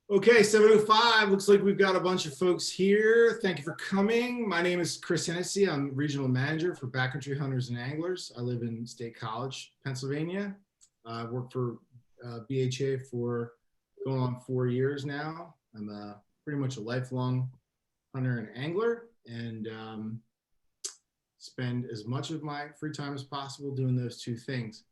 Okay, 7:05. Looks like we've got a bunch of folks here. Thank you for coming. My name is Chris Hennessy. I'm regional manager for Backcountry Hunters and Anglers. I live in State College, Pennsylvania. I've worked for BHA for going on 4 years now. I'm pretty much a lifelong hunter and angler, and spend as much of my free time as possible doing those two things.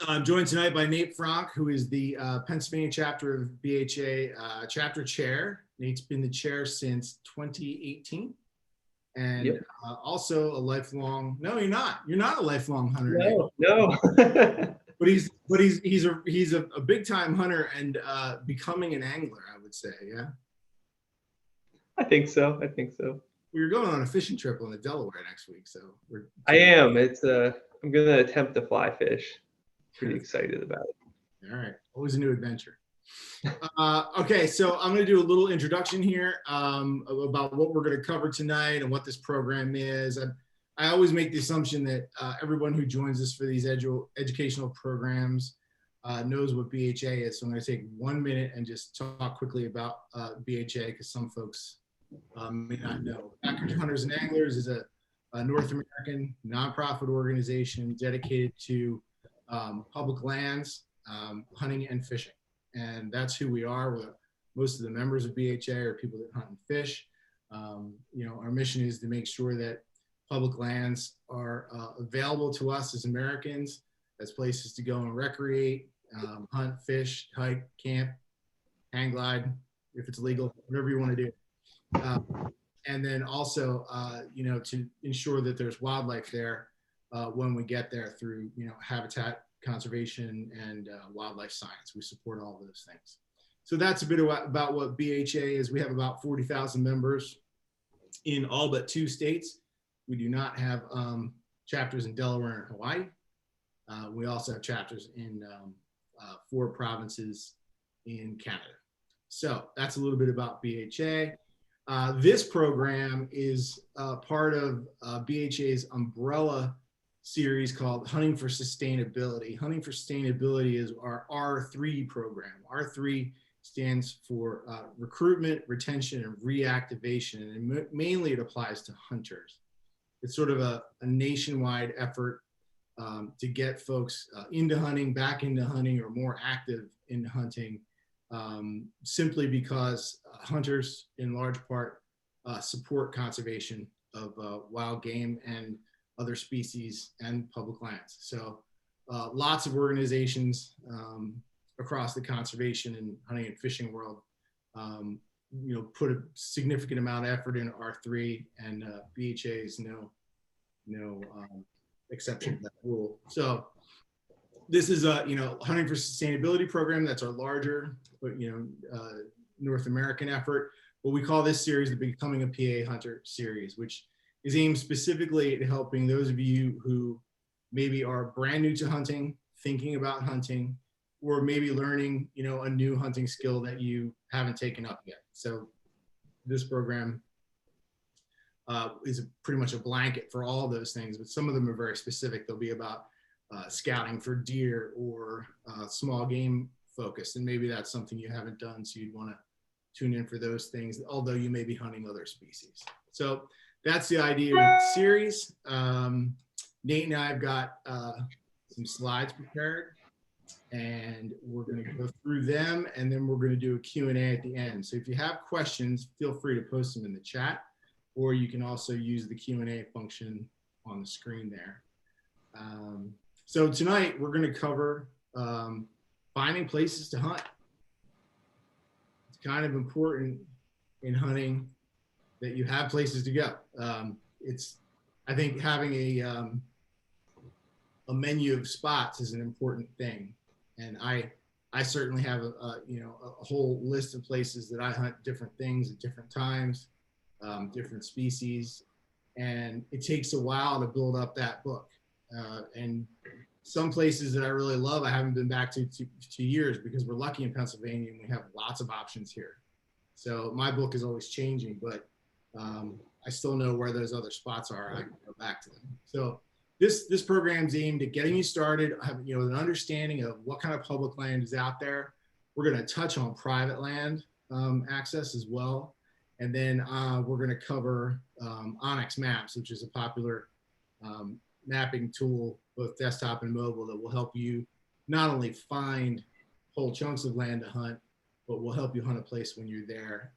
I'm joined tonight by Nate Frank, who is the Pennsylvania chapter of BHA chapter chair. Nate's been the chair since 2018, and Yep. Also a lifelong. No, you're not. You're not a lifelong hunter. No. But he's a big time hunter and becoming an angler, I would say. Yeah. I think so. We're going on a fishing trip on the Delaware next week, so I am. I'm gonna attempt to fly fish. Pretty excited about it. All right, always a new adventure. Okay, so I'm going to do a little introduction here about what we're going to cover tonight and what this program is. I always make the assumption that everyone who joins us for these educational programs knows what BHA is. So I'm going to take 1 minute and just talk quickly about BHA because some folks may not know. Backcountry Hunters and Anglers is a North American nonprofit organization dedicated to public lands, hunting and fishing. And that's who we are. Most of the members of BHA are people that hunt and fish. Our mission is to make sure that public lands are available to us as Americans as places to go and recreate, hunt, fish, hike, camp, hang glide, if it's legal, whatever you want to do. And then also, to ensure that there's wildlife there when we get there through, habitat conservation and wildlife science. We support all of those things. So that's a bit about what BHA is. We have about 40,000 members in all but 2 states. We do not have chapters in Delaware and Hawaii. We also have chapters in 4 provinces in Canada. So that's a little bit about BHA. This program is part of BHA's umbrella series called Hunting for Sustainability. Hunting for Sustainability is our R3 program. R3 stands for recruitment, retention, and reactivation, and mainly it applies to hunters. It's sort of a nationwide effort to get folks into hunting, back into hunting, or more active in hunting, simply because hunters, in large part, support conservation of wild game and other species and public lands. So lots of organizations across the conservation and hunting and fishing world, put a significant amount of effort into R3, and BHA is no exception to that rule. So this is a Hunting for Sustainability program. That's our larger, North American effort. But we call this series the Becoming a PA Hunter series, which is aimed specifically at helping those of you who maybe are brand new to hunting, thinking about hunting, or maybe learning, a new hunting skill that you haven't taken up yet. So this program is pretty much a blanket for all of those things, but some of them are very specific. They'll be about scouting for deer or small game focused, and maybe that's something you haven't done, so you'd want to tune in for those things, although you may be hunting other species. So that's the idea of the series. Nate and I have got some slides prepared, and we're going to go through them, and then we're going to do a Q&A at the end. So if you have questions, feel free to post them in the chat, or you can also use the Q&A function on the screen there. So tonight we're going to cover finding places to hunt. It's kind of important in hunting that you have places to go. I think having a menu of spots is an important thing, and I certainly have a whole list of places that I hunt different things at different times, different species, and it takes a while to build up that book. And some places that I really love, I haven't been back to 2 years because we're lucky in Pennsylvania and we have lots of options here. So my book is always changing, but I still know where those other spots are. I can go back to them. So this program's aimed at getting you started, an understanding of what kind of public land is out there, We're going to touch on private land access as well. And then we're going to cover OnX Maps, which is a popular mapping tool, both desktop and mobile, that will help you not only find whole chunks of land to hunt, but will help you hunt a place when you're there.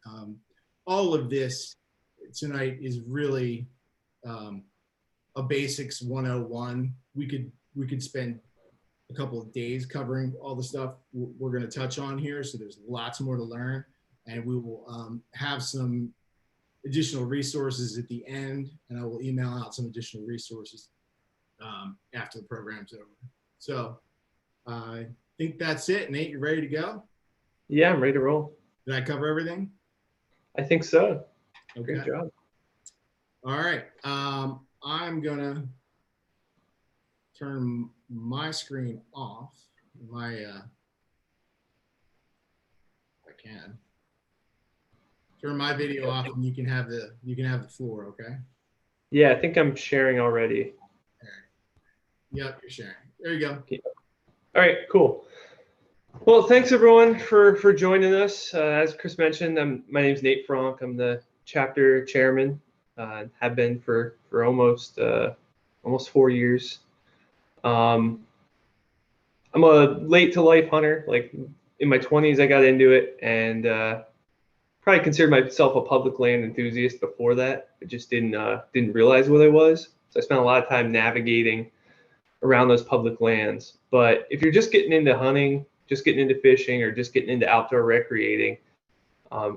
All of this tonight is really a basics 101. We could spend a couple of days covering all the stuff we're going to touch on here. So there's lots more to learn, and we will have some additional resources at the end, and I will email out some additional resources after the program's over. So I think that's it. Nate, you ready to go? Yeah, I'm ready to roll. Did I cover everything? I think so. Okay. Great job. All right. I'm gonna turn my screen off. I can turn my video off, and you can have the floor. Okay. Yeah, I think I'm sharing already. All right. Yep, you're sharing. There you go. All right, cool. Well, thanks everyone for joining us. As Chris mentioned, my name's Nate Frank. I'm the chapter chairman. Have been for almost 4 years. I'm a late to life hunter. Like in my 20s, I got into it, and probably considered myself a public land enthusiast before that. I just didn't realize what I was. So I spent a lot of time navigating around those public lands. But if you're just getting into hunting, just getting into fishing, or just getting into outdoor recreating,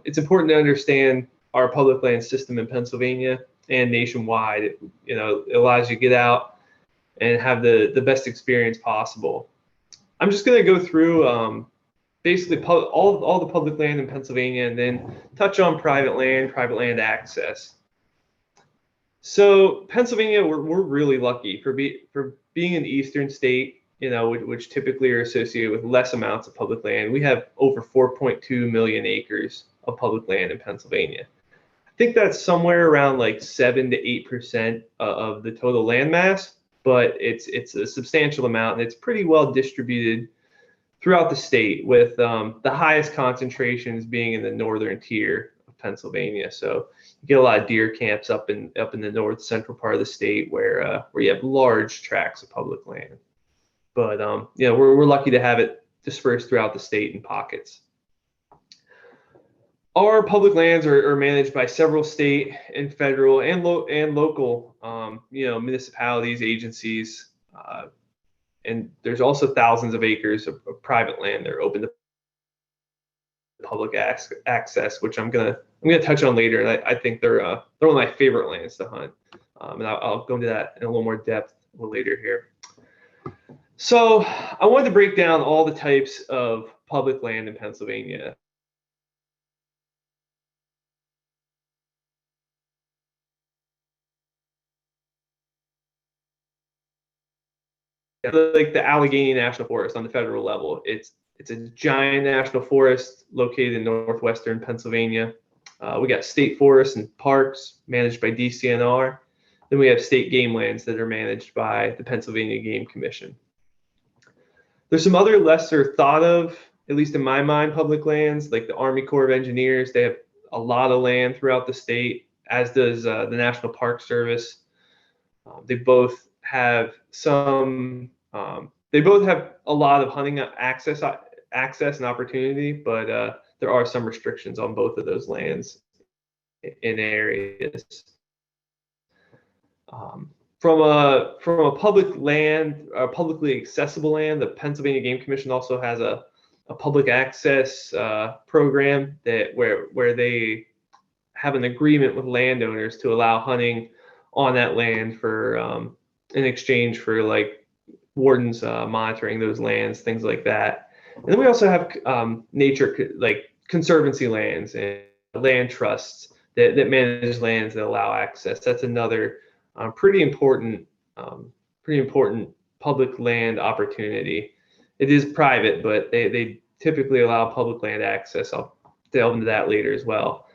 it's important to understand our public land system in Pennsylvania and nationwide. It allows you to get out and have the best experience possible. I'm just going to go through basically all the public land in Pennsylvania, and then touch on private land access. So Pennsylvania, we're really lucky for being an eastern state, which typically are associated with less amounts of public land. We have over 4.2 million acres of public land in Pennsylvania. I think that's somewhere around like 7 to 8% of the total land mass, but it's a substantial amount, and it's pretty well distributed throughout the state, with the highest concentrations being in the northern tier of Pennsylvania. So you get a lot of deer camps up in the north central part of the state, where you have large tracts of public land. But we're lucky to have it dispersed throughout the state in pockets. Our public lands are managed by several state and federal and local municipalities, agencies, and there's also thousands of acres of private land that are open to public access, which I'm gonna touch on later. And I think they're one of my favorite lands to hunt, and I'll go into that in a little more depth a little later here. So I wanted to break down all the types of public land in Pennsylvania. Like the Allegheny National Forest on the federal level, it's a giant national forest located in northwestern Pennsylvania. We got state forests and parks managed by DCNR. Then we have state game lands that are managed by the Pennsylvania Game Commission. There's some other lesser thought of, at least in my mind, public lands, like the Army Corps of Engineers. They have a lot of land throughout the state, as does the National Park Service. They both have a lot of hunting access and opportunity, but there are some restrictions on both of those lands in areas. From a public land, publicly accessible land, the Pennsylvania Game Commission also has a public access program where they have an agreement with landowners to allow hunting on that land for in exchange for like wardens monitoring those lands, things like that. And then we also have nature, like conservancy lands and land trusts that manage lands that allow access. That's another pretty important public land opportunity. It is private, but they typically allow public land access. I'll delve into that later as well.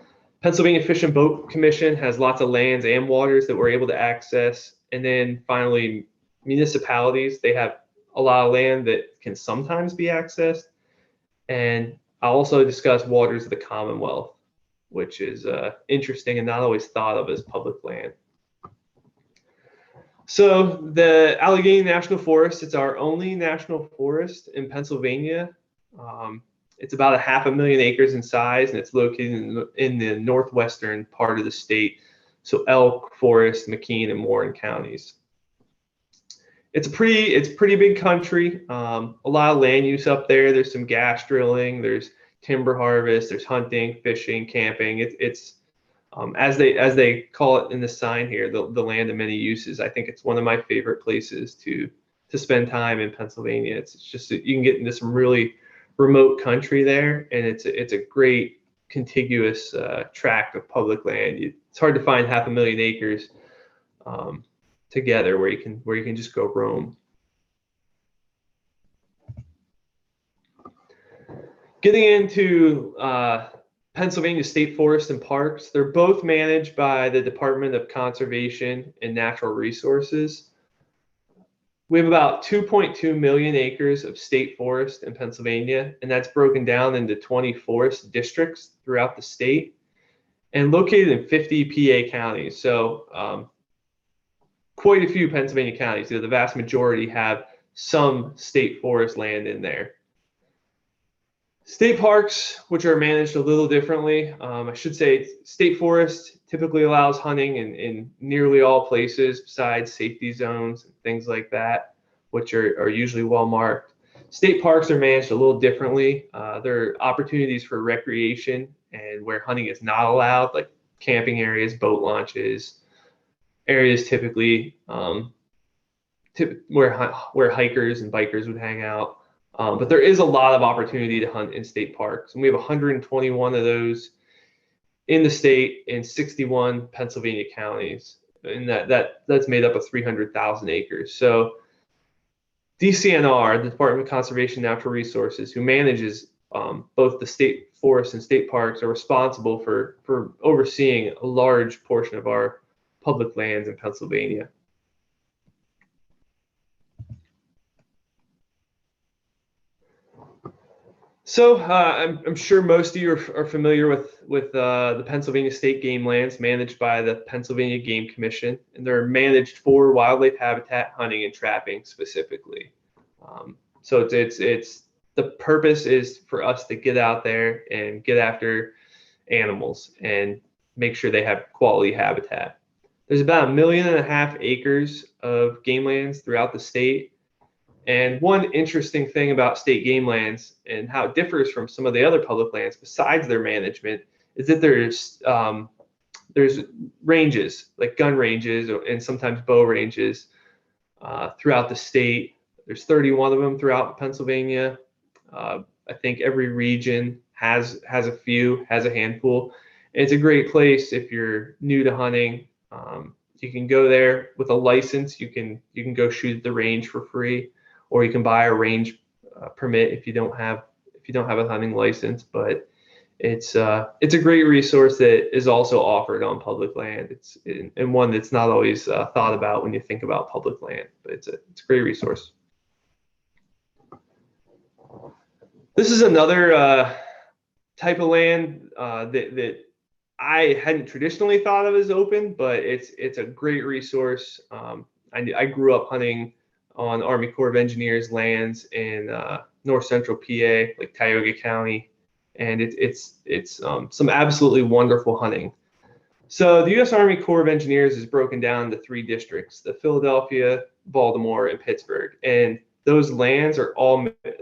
Pennsylvania Fish and Boat Commission has lots of lands and waters that we're able to access. And then finally, municipalities, they have a lot of land that can sometimes be accessed. And I'll also discuss waters of the Commonwealth, which is interesting and not always thought of as public land. So the Allegheny National Forest, it's our only national forest in Pennsylvania. It's about 500,000 acres in size, and it's located in the northwestern part of the state. So Elk, Forest, McKean, and Warren counties. It's pretty big country. A lot of land use up there. There's some gas drilling. There's timber harvest. There's hunting, fishing, camping. It's as they call it in the sign here, the land of many uses. I think it's one of my favorite places to spend time in Pennsylvania. It's just that you can get into some really remote country there, and it's a great contiguous tract of public land. It's hard to find 500,000 acres together where you can just go roam. Getting into Pennsylvania State Forest and Parks, they're both managed by the Department of Conservation and Natural Resources. We have about 2.2 million acres of state forest in Pennsylvania, and that's broken down into 20 forest districts throughout the state and located in 50 PA counties. So quite a few Pennsylvania counties. The vast majority have some state forest land in there. State parks, which are managed a little differently. I should say state forest typically allows hunting in nearly all places besides safety zones and things like that, which are usually well marked. State parks are managed a little differently. There are opportunities for recreation and where hunting is not allowed, like camping areas, boat launches, areas typically where hikers and bikers would hang out. But there is a lot of opportunity to hunt in state parks, and we have 121 of those in the state in 61 Pennsylvania counties, and that's made up of 300,000 acres. So DCNR, the Department of Conservation and Natural Resources, who manages both the state forests and state parks, are responsible for overseeing a large portion of our public lands in Pennsylvania. So I'm sure most of you are familiar with the Pennsylvania State Game Lands managed by the Pennsylvania Game Commission, and they're managed for wildlife habitat, hunting, and trapping specifically. So it's the purpose is for us to get out there and get after animals and make sure they have quality habitat. There's about 1.5 million acres of game lands throughout the state. And one interesting thing about state game lands and how it differs from some of the other public lands besides their management is that there's ranges, like gun ranges and sometimes bow ranges throughout the state. There's 31 of them throughout Pennsylvania. I think every region has a few, has a handful. And it's a great place if you're new to hunting. You can go there with a license. You can go shoot at the range for free, or you can buy a range permit if you don't have a hunting license. But it's a great resource that is also offered on public land. And one that's not always thought about when you think about public land, but it's a great resource. This is another type of land that I hadn't traditionally thought of as open, but it's a great resource. I grew up hunting on Army Corps of Engineers lands in north central PA, like Tioga County, and it's some absolutely wonderful hunting. So the U.S. Army Corps of Engineers is broken down into 3 districts: the Philadelphia, Baltimore, and Pittsburgh, and those lands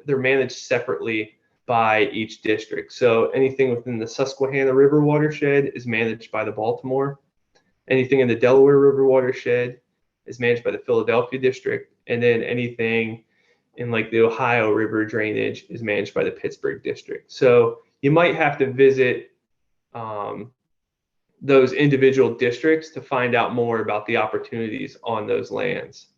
they're managed separately by each district. So anything within the Susquehanna River watershed is managed by the Baltimore. Anything in the Delaware River watershed is managed by the Philadelphia district. And then anything in like the Ohio River drainage is managed by the Pittsburgh district. So you might have to visit those individual districts to find out more about the opportunities on those lands.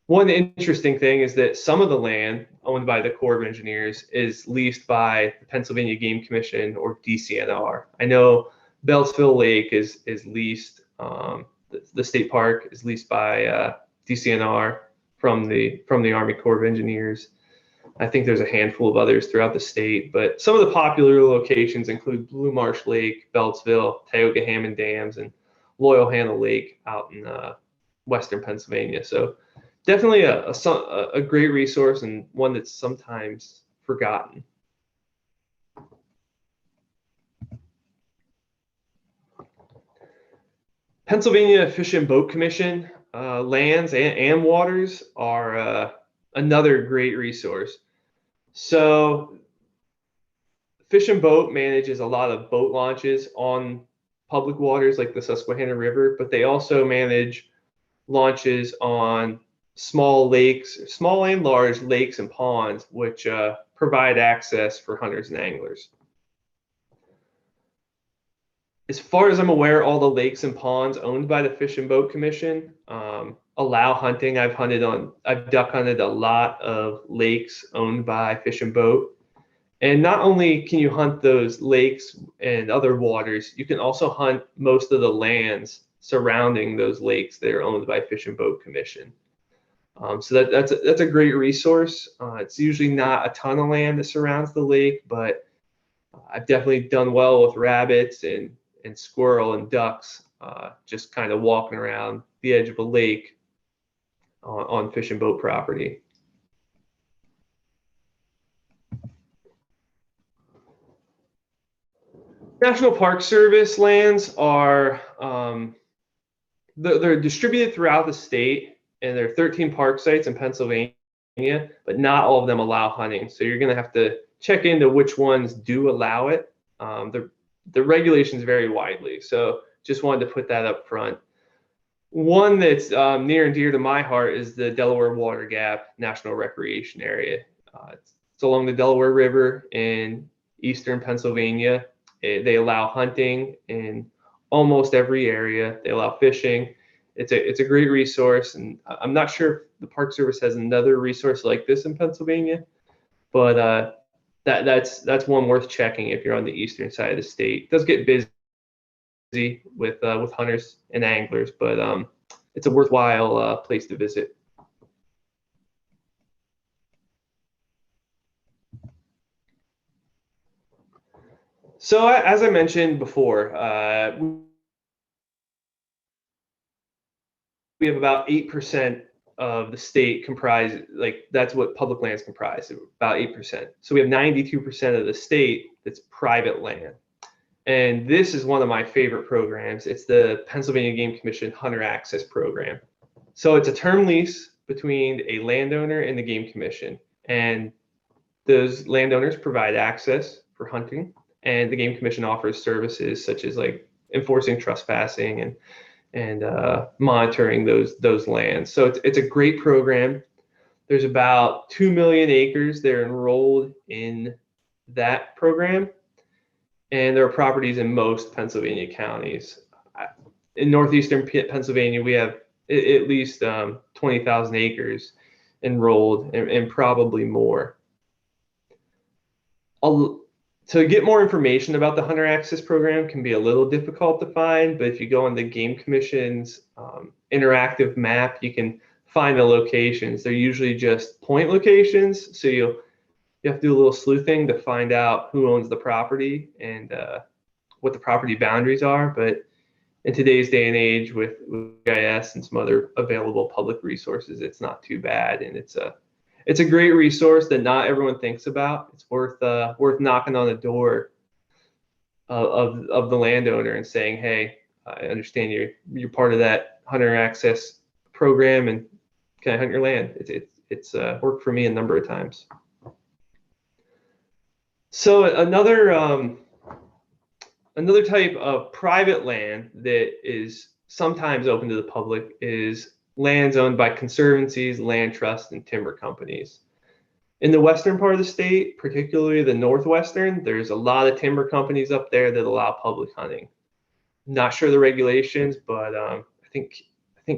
One interesting thing is that some of the land owned by the Corps of Engineers is leased by the Pennsylvania Game Commission, or DCNR. I know Beltsville Lake is leased, the state park is leased by DCNR from the Army Corps of Engineers. I think there's a handful of others throughout the state, but some of the popular locations include Blue Marsh Lake, Beltsville, Tioga Hammond Dams, and Loyal-Hannah Lake out in western Pennsylvania. So definitely a great resource, and one that's sometimes forgotten. Pennsylvania Fish and Boat Commission lands and waters are another great resource. So Fish and Boat manages a lot of boat launches on public waters like the Susquehanna River, but they also manage launches on small lakes, small and large lakes and ponds, which provide access for hunters and anglers. As far as I'm aware, all the lakes and ponds owned by the Fish and Boat Commission allow hunting. I've duck hunted a lot of lakes owned by Fish and Boat. And not only can you hunt those lakes and other waters, you can also hunt most of the lands surrounding those lakes that are owned by Fish and Boat Commission. So that's a great resource. It's usually not a ton of land that surrounds the lake, but I've definitely done well with rabbits and squirrel and ducks, just kind of walking around the edge of a lake on Fish and Boat property. National Park Service lands are they're distributed throughout the state, and there are 13 park sites in Pennsylvania, but not all of them allow hunting. So you're going to have to check into which ones do allow it. The regulations vary widely, so just wanted to put that up front. One that's near and dear to my heart is the Delaware Water Gap National Recreation Area. It's along the Delaware River in eastern Pennsylvania. They allow hunting in almost every area. They allow fishing. It's a great resource, and I'm not sure if the Park Service has another resource like this in Pennsylvania, but that's one worth checking if you're on the eastern side of the state. It does get busy with hunters and anglers, but it's a worthwhile place to visit. So as I mentioned before, we have about 8% of the state comprised, like that's what public lands comprise, about 8%. So we have 92% of the state that's private land. And this is one of my favorite programs. It's the Pennsylvania Game Commission Hunter Access Program. So it's a term lease between a landowner and the Game Commission. And those landowners provide access for hunting, and the Game Commission offers services such as like enforcing trespassing and monitoring those lands. So it's a great program. There's about 2 million acres that are enrolled in that program, and there are properties in most Pennsylvania counties. In northeastern Pennsylvania, we have at least 20,000 acres enrolled, and probably more. To get more information about the Hunter Access Program can be a little difficult to find, but if you go on the Game Commission's interactive map, you can find the locations. They're usually just point locations, so you have to do a little sleuthing to find out who owns the property and what the property boundaries are. But in today's day and age, with GIS and some other available public resources, it's not too bad, and it's a great resource that not everyone thinks about. It's worth knocking on the door of the landowner and saying, "Hey, I understand you're part of that Hunter Access Program, and can I hunt your land?" It's worked for me a number of times. So another type of private land that is sometimes open to the public is lands owned by conservancies, land trusts, and timber companies. In the western part of the state, particularly the northwestern, there's a lot of timber companies up there that allow public hunting. Not sure the regulations, but I think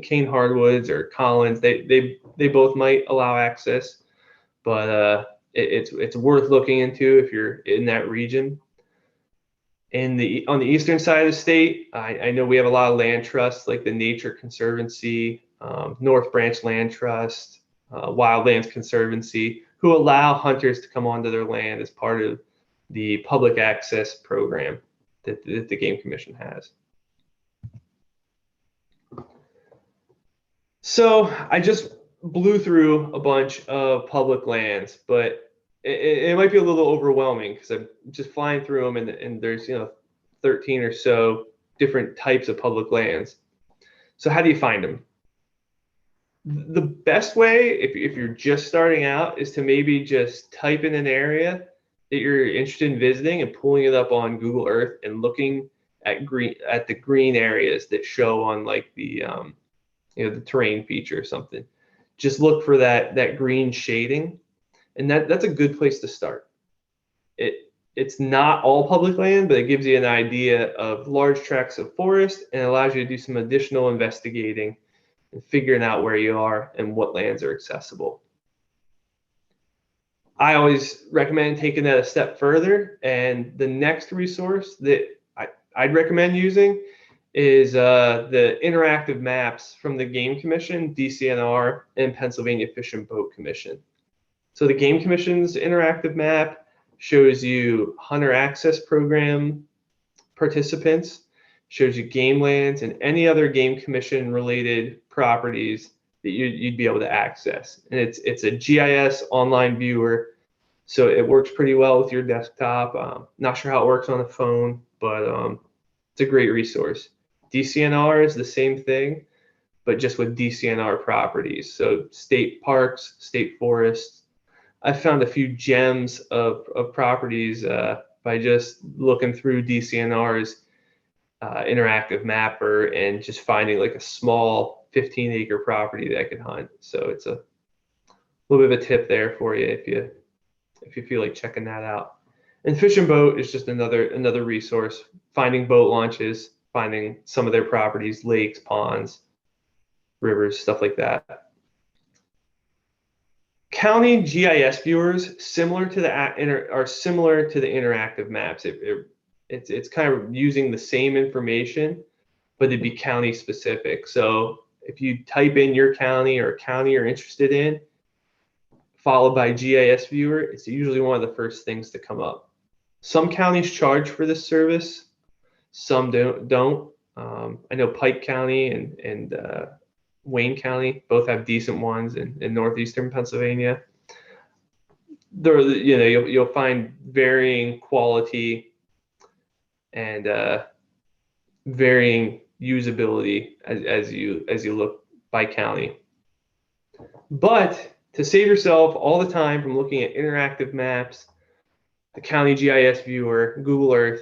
Kane Hardwoods or Collins, they both might allow access, but it's worth looking into if you're in that region. On the eastern side of the state, I know we have a lot of land trusts like the Nature Conservancy, North Branch Land Trust, Wildlands Conservancy. who allow hunters to come onto their land as part of the public access program that the Game Commission has. So I just blew through a bunch of public lands, but it might be a little overwhelming because I'm just flying through them, and there's 13 or so different types of public lands. So how do you find them? The best way, if you're just starting out, is to maybe just type in an area that you're interested in visiting and pulling it up on Google Earth and looking at the green areas that show on like the the terrain feature or something. Just look for that green shading, and that's a good place to start. It's not all public land, but it gives you an idea of large tracts of forest and allows you to do some additional investigating and figuring out where you are and what lands are accessible. I always recommend taking that a step further, and the next resource that I'd recommend using is the interactive maps from the Game Commission, DCNR, and Pennsylvania Fish and Boat Commission. So the Game Commission's interactive map shows you hunter access program participants, shows you game lands and any other Game Commission related properties that you'd be able to access. And it's a GIS online viewer, so it works pretty well with your desktop. Not sure how it works on the phone, but it's a great resource. DCNR is the same thing, but just with DCNR properties. So state parks, state forests. I found a few gems of properties by just looking through DCNR's interactive mapper and just finding like a small 15-acre property that I could hunt. So it's a little bit of a tip there for you if you feel like checking that out. And Fish and Boat is just another resource, finding boat launches, finding some of their properties, lakes, ponds, rivers, stuff like that. County GIS viewers are similar to the interactive maps. It's kind of using the same information, but it'd be county specific. So if you type in your county or a county you're interested in, followed by GIS viewer, it's usually one of the first things to come up. Some counties charge for this service, some don't. I know Pike County and Wayne County both have decent ones in northeastern Pennsylvania. You'll find varying quality and varying usability as you look by county. But to save yourself all the time from looking at interactive maps, the county GIS viewer, Google Earth,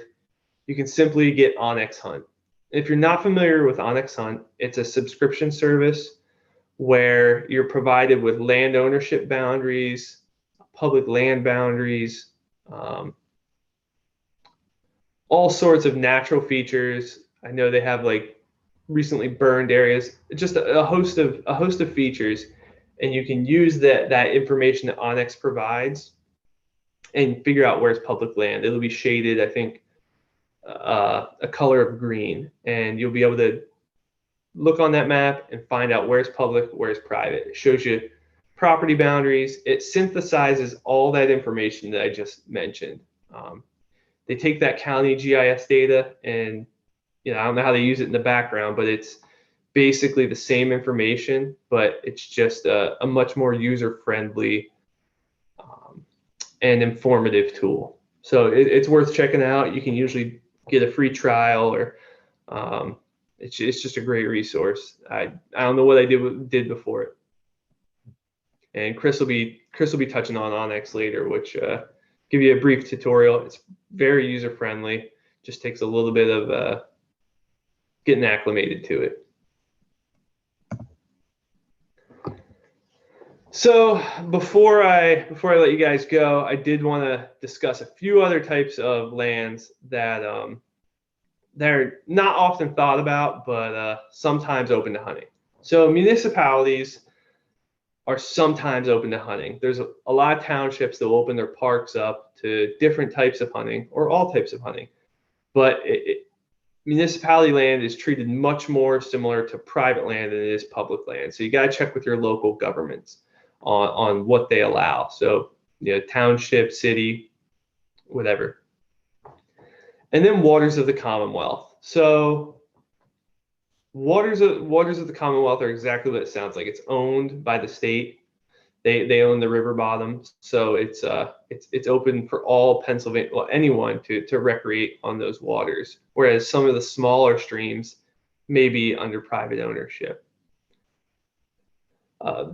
you can simply get OnX Hunt. If you're not familiar with OnX Hunt, it's a subscription service where you're provided with land ownership boundaries, public land boundaries, all sorts of natural features. I know they have like recently burned areas, just a host of features, and you can use that information that OnX provides and figure out where's public land. It'll be shaded, I think, a color of green, and you'll be able to look on that map and find out where's public, where's private. It shows you property boundaries. It synthesizes all that information that I just mentioned. They take that county GIS data and, I don't know how they use it in the background, but it's basically the same information, but it's just a much more user-friendly and informative tool. So it's worth checking out. You can usually get a free trial, or it's just a great resource. I don't know what I did before it. And Chris will be touching on OnX later, which give you a brief tutorial. It's very user friendly. Just takes a little bit of getting acclimated to it. So before I let you guys go, I did want to discuss a few other types of lands that they're not often thought about, but sometimes open to hunting. So municipalities are sometimes open to hunting. There's a lot of townships that will open their parks up to different types of hunting or all types of hunting. But municipality land is treated much more similar to private land than it is public land. So you got to check with your local governments. on what they allow. So, township, city, whatever. And then waters of the Commonwealth. So waters of the Commonwealth are exactly what it sounds like. It's owned by the state. They own the river bottoms, so it's open for all Pennsylvania, well, anyone to recreate on those waters. Whereas some of the smaller streams may be under private ownership.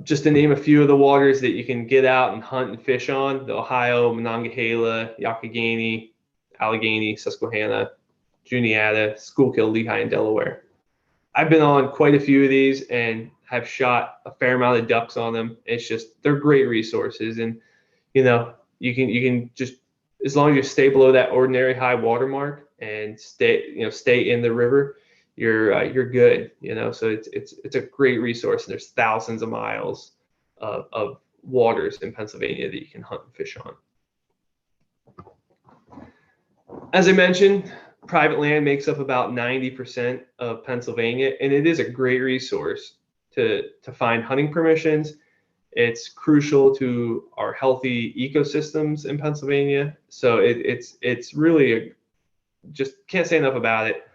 Just to name a few of the waters that you can get out and hunt and fish on: the Ohio, Monongahela, Youghiogheny, Allegheny, Susquehanna, Juniata, Schuylkill, Lehigh, and Delaware. I've been on quite a few of these and have shot a fair amount of ducks on them. They're great resources, and you can just, as long as you stay below that ordinary high water mark and stay in the river, you're good. So it's a great resource, and there's thousands of miles of waters in Pennsylvania that you can hunt and fish on. As I mentioned, private land makes up about 90% of Pennsylvania, and it is a great resource to find hunting permissions. It's crucial to our healthy ecosystems in Pennsylvania. So it's really just can't say enough about it.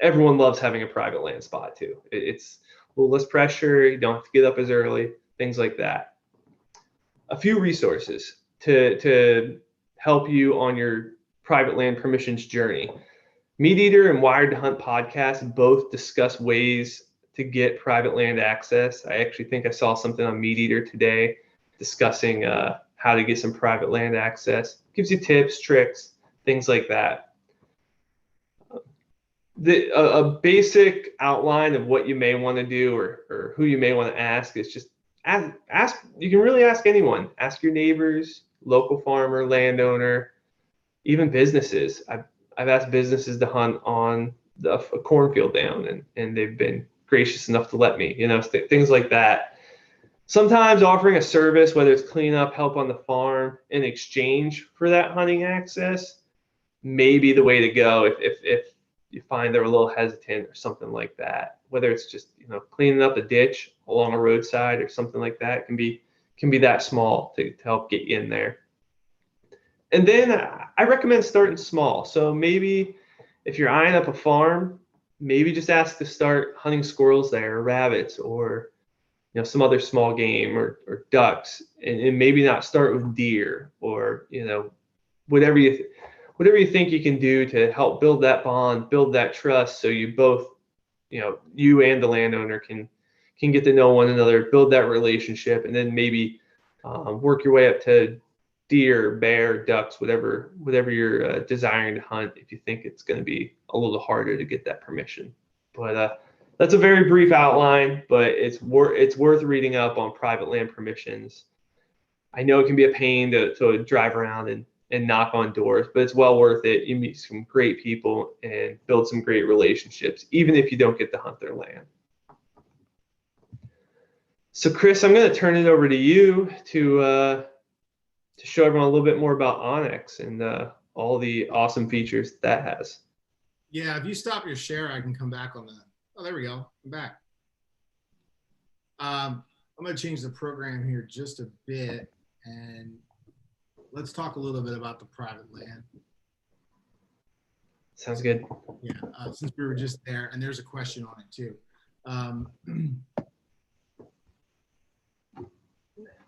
Everyone loves having a private land spot too. It's a little less pressure. You don't have to get up as early, things like that. A few resources to help you on your private land permissions journey. Meat Eater and Wired to Hunt podcasts both discuss ways to get private land access. I actually think I saw something on Meat Eater today discussing how to get some private land access. Gives you tips, tricks, things like that. A basic outline of what you may want to do or who you may want to ask is just ask. You can really ask anyone. Ask your neighbors, local farmer, landowner, even businesses. I've asked businesses to hunt on a cornfield down, and they've been gracious enough to let me, things like that. Sometimes offering a service, whether it's cleanup, help on the farm, in exchange for that hunting access, may be the way to go if you find they're a little hesitant or something like that. Whether it's just cleaning up a ditch along a roadside or something like that, can be that small to help get you in there. And then I recommend starting small. So maybe if you're eyeing up a farm, maybe just ask to start hunting squirrels there, or rabbits, or some other small game, or ducks, and maybe not start with deer, or whatever you think you can do to help build that bond, build that trust, so you both, you and the landowner can get to know one another, build that relationship, and then maybe work your way up to deer, bear, ducks, whatever you're desiring to hunt, if you think it's going to be a little harder to get that permission. But that's a very brief outline, but it's worth reading up on private land permissions. I know it can be a pain to drive around and knock on doors, but it's well worth it. You meet some great people and build some great relationships, even if you don't get to hunt their land. So Chris, I'm going to turn it over to you to show everyone a little bit more about OnX and all the awesome features that has. Yeah, if you stop your share, I can come back on that. Oh, there we go. I'm back. I'm going to change the program here just a bit, and let's talk a little bit about the private land. Sounds good. Yeah, since we were just there, and there's a question on it too.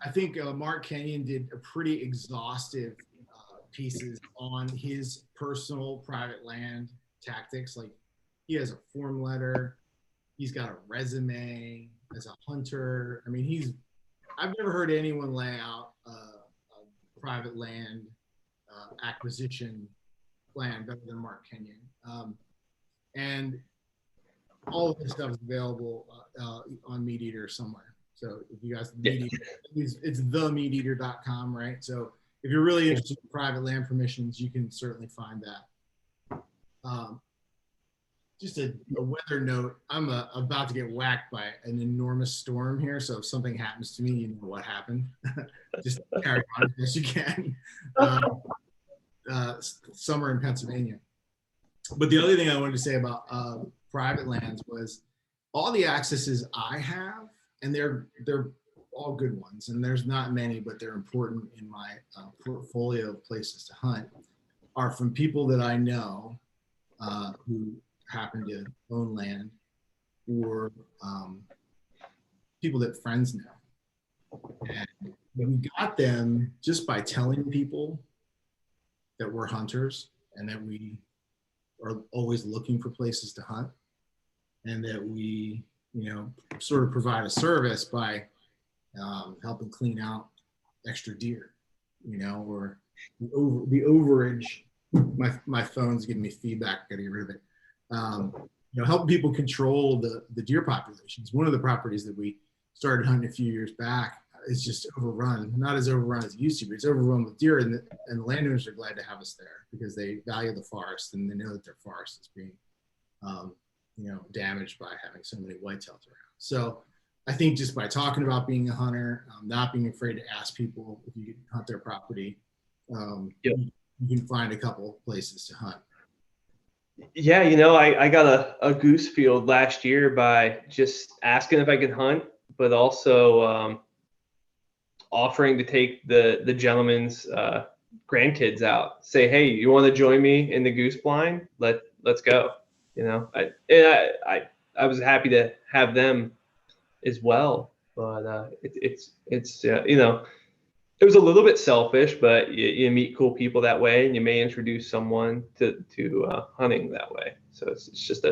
I think Mark Kenyon did a pretty exhaustive pieces on his personal private land tactics. Like, he has a form letter, he's got a resume as a hunter. I mean, I've never heard anyone lay out a private land acquisition plan better than Mark Kenyon. And all of this stuff is available on Meat Eater somewhere. So if you guys, it's themeateater.com, right? So if you're really interested in private land permissions, you can certainly find that. Just a weather note, I'm about to get whacked by an enormous storm here. So if something happens to me, you know what happened. Just carry on as best you can. Summer in Pennsylvania. But the other thing I wanted to say about private lands was all the accesses I have, and they're all good ones, and there's not many, but they're important in my portfolio of places to hunt, are from people that I know who happen to own land, or people that friends know. And we got them just by telling people that we're hunters and that we are always looking for places to hunt, and that we, sort of provide a service by helping clean out extra deer, or the overage. My phone's giving me feedback. I gotta get rid of it. Helping people control the deer populations. One of the properties that we started hunting a few years back is just overrun. Not as overrun as it used to be. It's overrun with deer, and the landowners are glad to have us there because they value the forest and they know that their forest is being, damaged by having so many whitetails around. So I think just by talking about being a hunter, not being afraid to ask people if you can hunt their property, Yep. you can find a couple places to hunt. Yeah, I got a goose field last year by just asking if I could hunt, but also offering to take the gentleman's grandkids out. Say, hey, you want to join me in the goose blind? Let's go. I was happy to have them as well, but it was a little bit selfish, but you meet cool people that way, and you may introduce someone to hunting that way. So it's just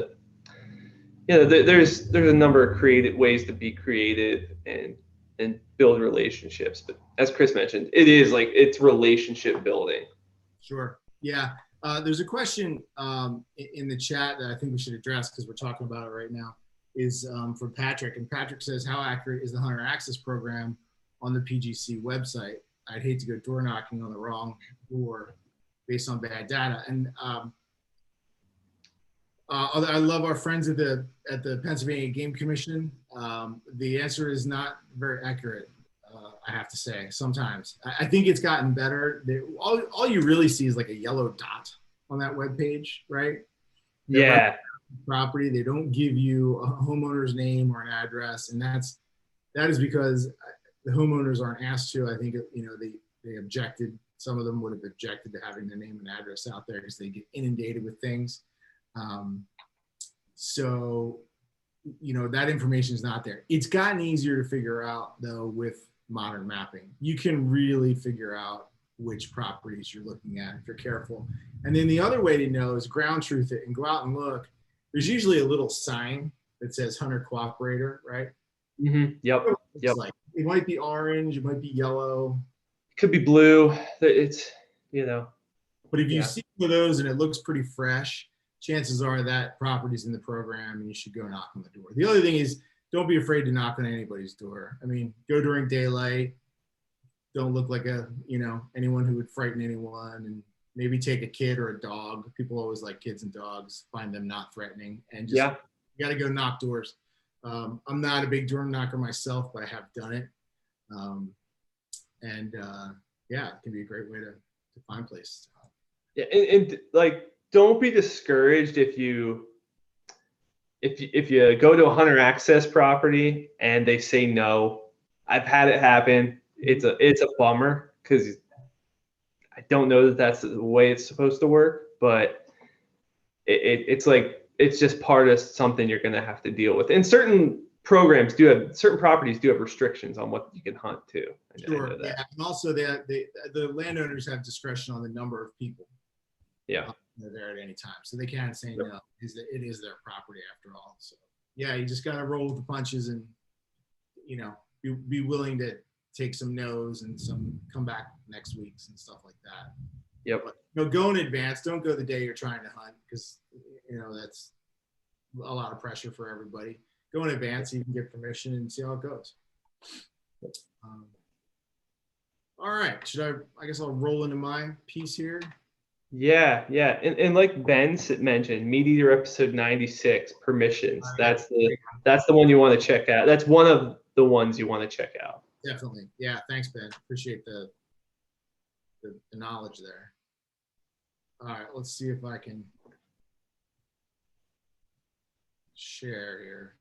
there's a number of creative ways to be creative and build relationships. But as Chris mentioned, it's relationship building. Sure. Yeah. There's a question in the chat that I think we should address because we're talking about it right now, is from Patrick. And Patrick says, how accurate is the Hunter Access Program on the PGC website? I'd hate to go door knocking on the wrong door based on bad data. And I love our friends at the Pennsylvania Game Commission. The answer is not very accurate, I have to say. Sometimes I think it's gotten better. All you really see is like a yellow dot on that webpage, right? Yeah. Property. They don't give you a homeowner's name or an address, and that is because the homeowners aren't asked to. I think they objected. Some of them would have objected to having their name and address out there because they get inundated with things. So that information is not there. It's gotten easier to figure out though with modern mapping. You can really figure out which properties you're looking at if you're careful. And then the other way to know is ground truth it and go out and look. There's usually a little sign that says Hunter Cooperator, right? Mm-hmm. Yep. Yep. Like, it might be orange, it might be yellow. It could be blue. It's, But if you see one of those and it looks pretty fresh, chances are that property's in the program and you should go knock on the door. The other thing is, don't be afraid to knock on anybody's door. I mean, go during daylight. Don't look like anyone who would frighten anyone, and maybe take a kid or a dog. People always like kids and dogs, find them not threatening, and just you got to go knock doors. I'm not a big door knocker myself, but I have done it. And it can be a great way to find places. Yeah, and don't be discouraged if you go to a hunter access property and they say no. I've had it happen. It's a bummer because I don't know that that's the way it's supposed to work, but it's just part of something you're going to have to deal with. And certain properties do have restrictions on what you can hunt too. Sure. Yeah. And also the landowners have discretion on the number of people. Yeah. They're there at any time. So they can't say no. It is their property after all. So yeah, you just got to roll with the punches and, be willing to take some no's and some come back next weeks and stuff like that. Yep. But, go in advance. Don't go the day you're trying to hunt because, that's a lot of pressure for everybody. Go in advance so you can get permission and see how it goes. All right. I guess I'll roll into my piece here. Yeah. And like Ben mentioned, Meat Eater episode 96, permissions. That's the one you want to check out. That's one of the ones you want to check out. Definitely. Yeah. Thanks, Ben. Appreciate the knowledge there. All right. Let's see if I can share here.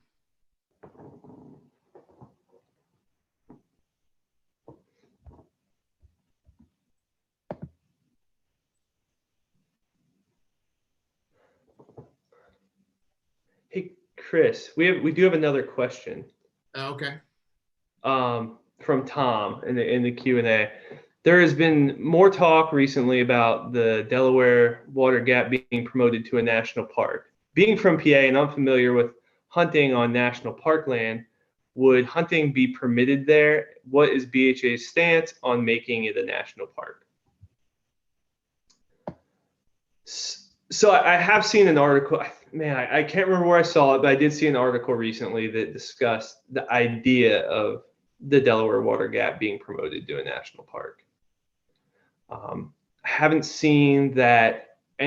Hey, Chris, we do have another question. Okay. From Tom in the Q&A. There has been more talk recently about the Delaware Water Gap being promoted to a national park. Being from PA and unfamiliar with hunting on national park land, would hunting be permitted there? What is BHA's stance on making it a national park? So I have seen an article, man, I can't remember where I saw it, but I did see an article recently that discussed the idea of the Delaware Water Gap being promoted to a national park. I haven't seen that I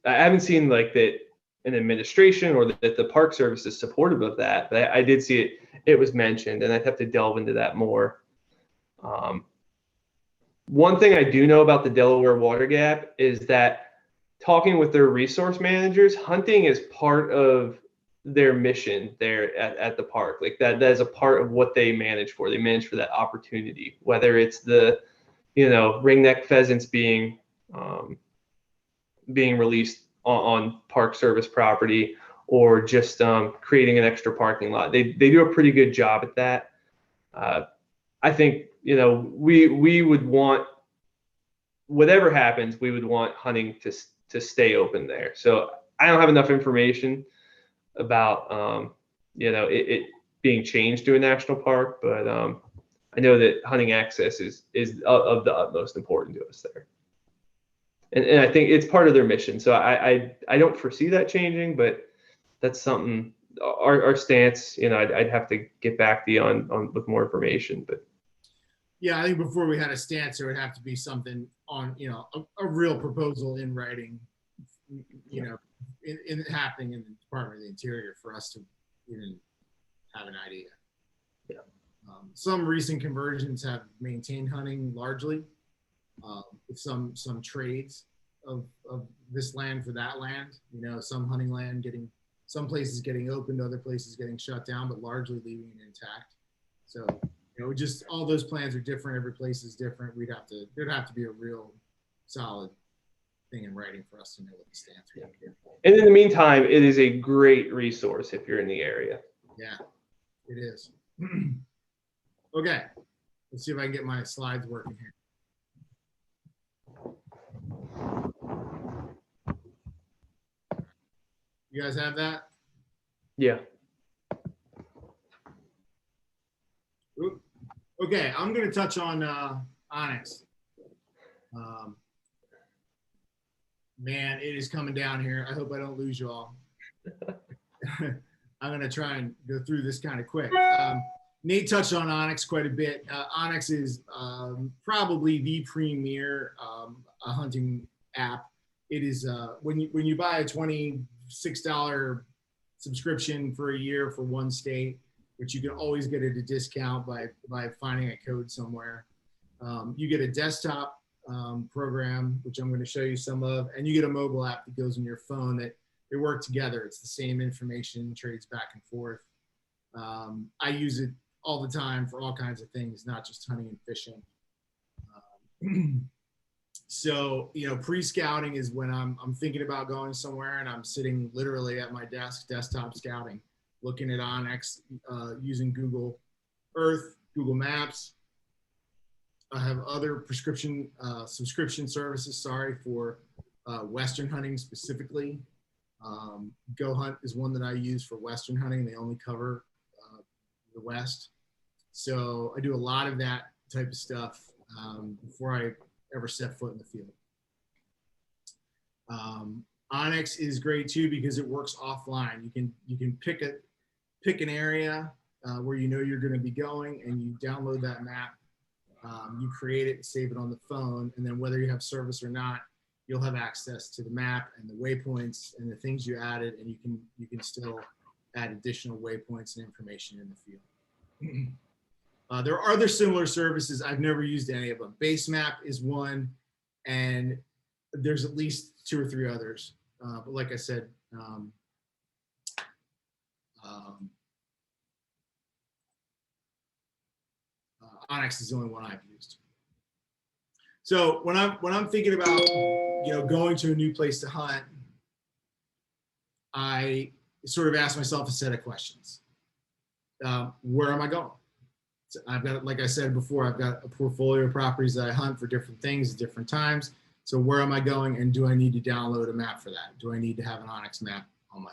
haven't seen like that an administration or that the Park Service is supportive of that, but I did see it was mentioned, and I'd have to delve into that more. One thing I do know about the Delaware Water Gap is that talking with their resource managers, hunting is part of their mission there at the park. Like that is a part of what they manage for. They manage for that opportunity, whether it's the, ringneck pheasants being released on Park Service property, or just creating an extra parking lot. They do a pretty good job at that. I think, we would want, whatever happens, we would want hunting to stay open there. So I don't have enough information about it being changed to a national park, but I know that hunting access is of the utmost importance to us there, and I think it's part of their mission. So I don't foresee that changing, but that's something, our stance. I'd have to get back to you on with more information, but. Yeah, I think before we had a stance, there would have to be something on, a real proposal in writing, in happening in the Department of the Interior for us to even have an idea. Yeah. Some recent conversions have maintained hunting largely, with some trades of this land for that land. Some hunting land some places getting opened, other places getting shut down, but largely leaving it intact. So. Just all those plans are different. Every place is different. There'd have to be a real solid thing in writing for us to know what the stance would be. And in the meantime, it is a great resource if you're in the area. Yeah, it is. Okay, let's see if I can get my slides working here. You guys have that? Yeah. Oop. Okay, I'm going to touch on OnX. Man, it is coming down here. I hope I don't lose you all. I'm going to try and go through this kind of quick. Nate touched on OnX quite a bit. OnX is probably the premier hunting app. It is when you buy a $26 subscription for a year for one state, which you can always get at a discount by finding a code somewhere. You get a desktop program, which I'm going to show you some of, and you get a mobile app that goes on your phone that they work together. It's the same information, trades back and forth. I use it all the time for all kinds of things, not just hunting and fishing. So, pre-scouting is when I'm thinking about going somewhere and I'm sitting literally at my desk, desktop scouting, looking at OnX, using Google Earth, Google Maps. I have other subscription services, for Western hunting specifically. Go Hunt is one that I use for Western hunting. They only cover the West. So I do a lot of that type of stuff before I ever set foot in the field. OnX is great too because it works offline. You can pick an area where you're going to be going, and you download that map. You create it and save it on the phone, and then whether you have service or not, you'll have access to the map and the waypoints and the things you added, and you can still add additional waypoints and information in the field. There are other similar services. I've never used any of them. Base Map is one, and there's at least 2 or 3 others. But like I said, OnX is the only one I've used. So when I'm thinking about going to a new place to hunt, I sort of ask myself a set of questions. Where am I going? So I've got, like I said before, I've got a portfolio of properties that I hunt for different things at different times. So where am I going, and do I need to download a map for that? Do I need to have an OnX map on my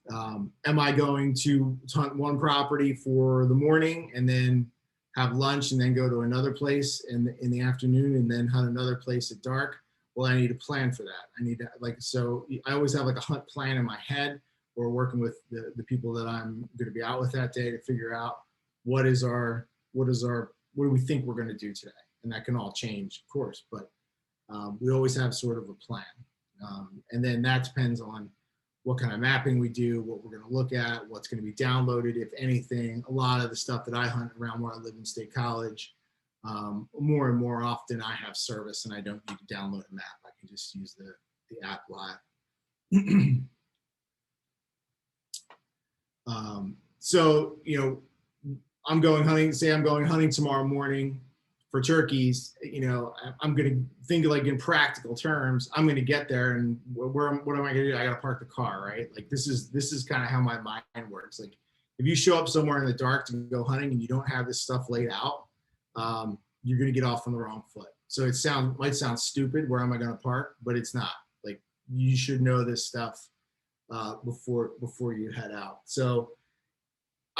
phone? Am I going to hunt one property for the morning and then have lunch and then go to another place in the afternoon and then hunt another place at dark? Well, I need to plan for that. I need to, so I always have like a hunt plan in my head, or working with the people that I'm going to be out with that day to figure out what do we think we're going to do today? And that can all change, of course, but we always have sort of a plan. And then that depends on what kind of mapping we do, what we're going to look at, what's going to be downloaded, if anything. A lot of the stuff that I hunt around where I live in State College, more and more often I have service and I don't need to download a map. I can just use the app live. So, I'm going hunting, say I'm going hunting tomorrow morning for turkeys, I'm going to think like in practical terms. I'm going to get there, and what am I going to do? I got to park the car, right? Like this is kind of how my mind works. Like if you show up somewhere in the dark to go hunting and you don't have this stuff laid out, you're going to get off on the wrong foot. So it might sound stupid. Where am I going to park? But it's not. Like you should know this stuff before you head out. So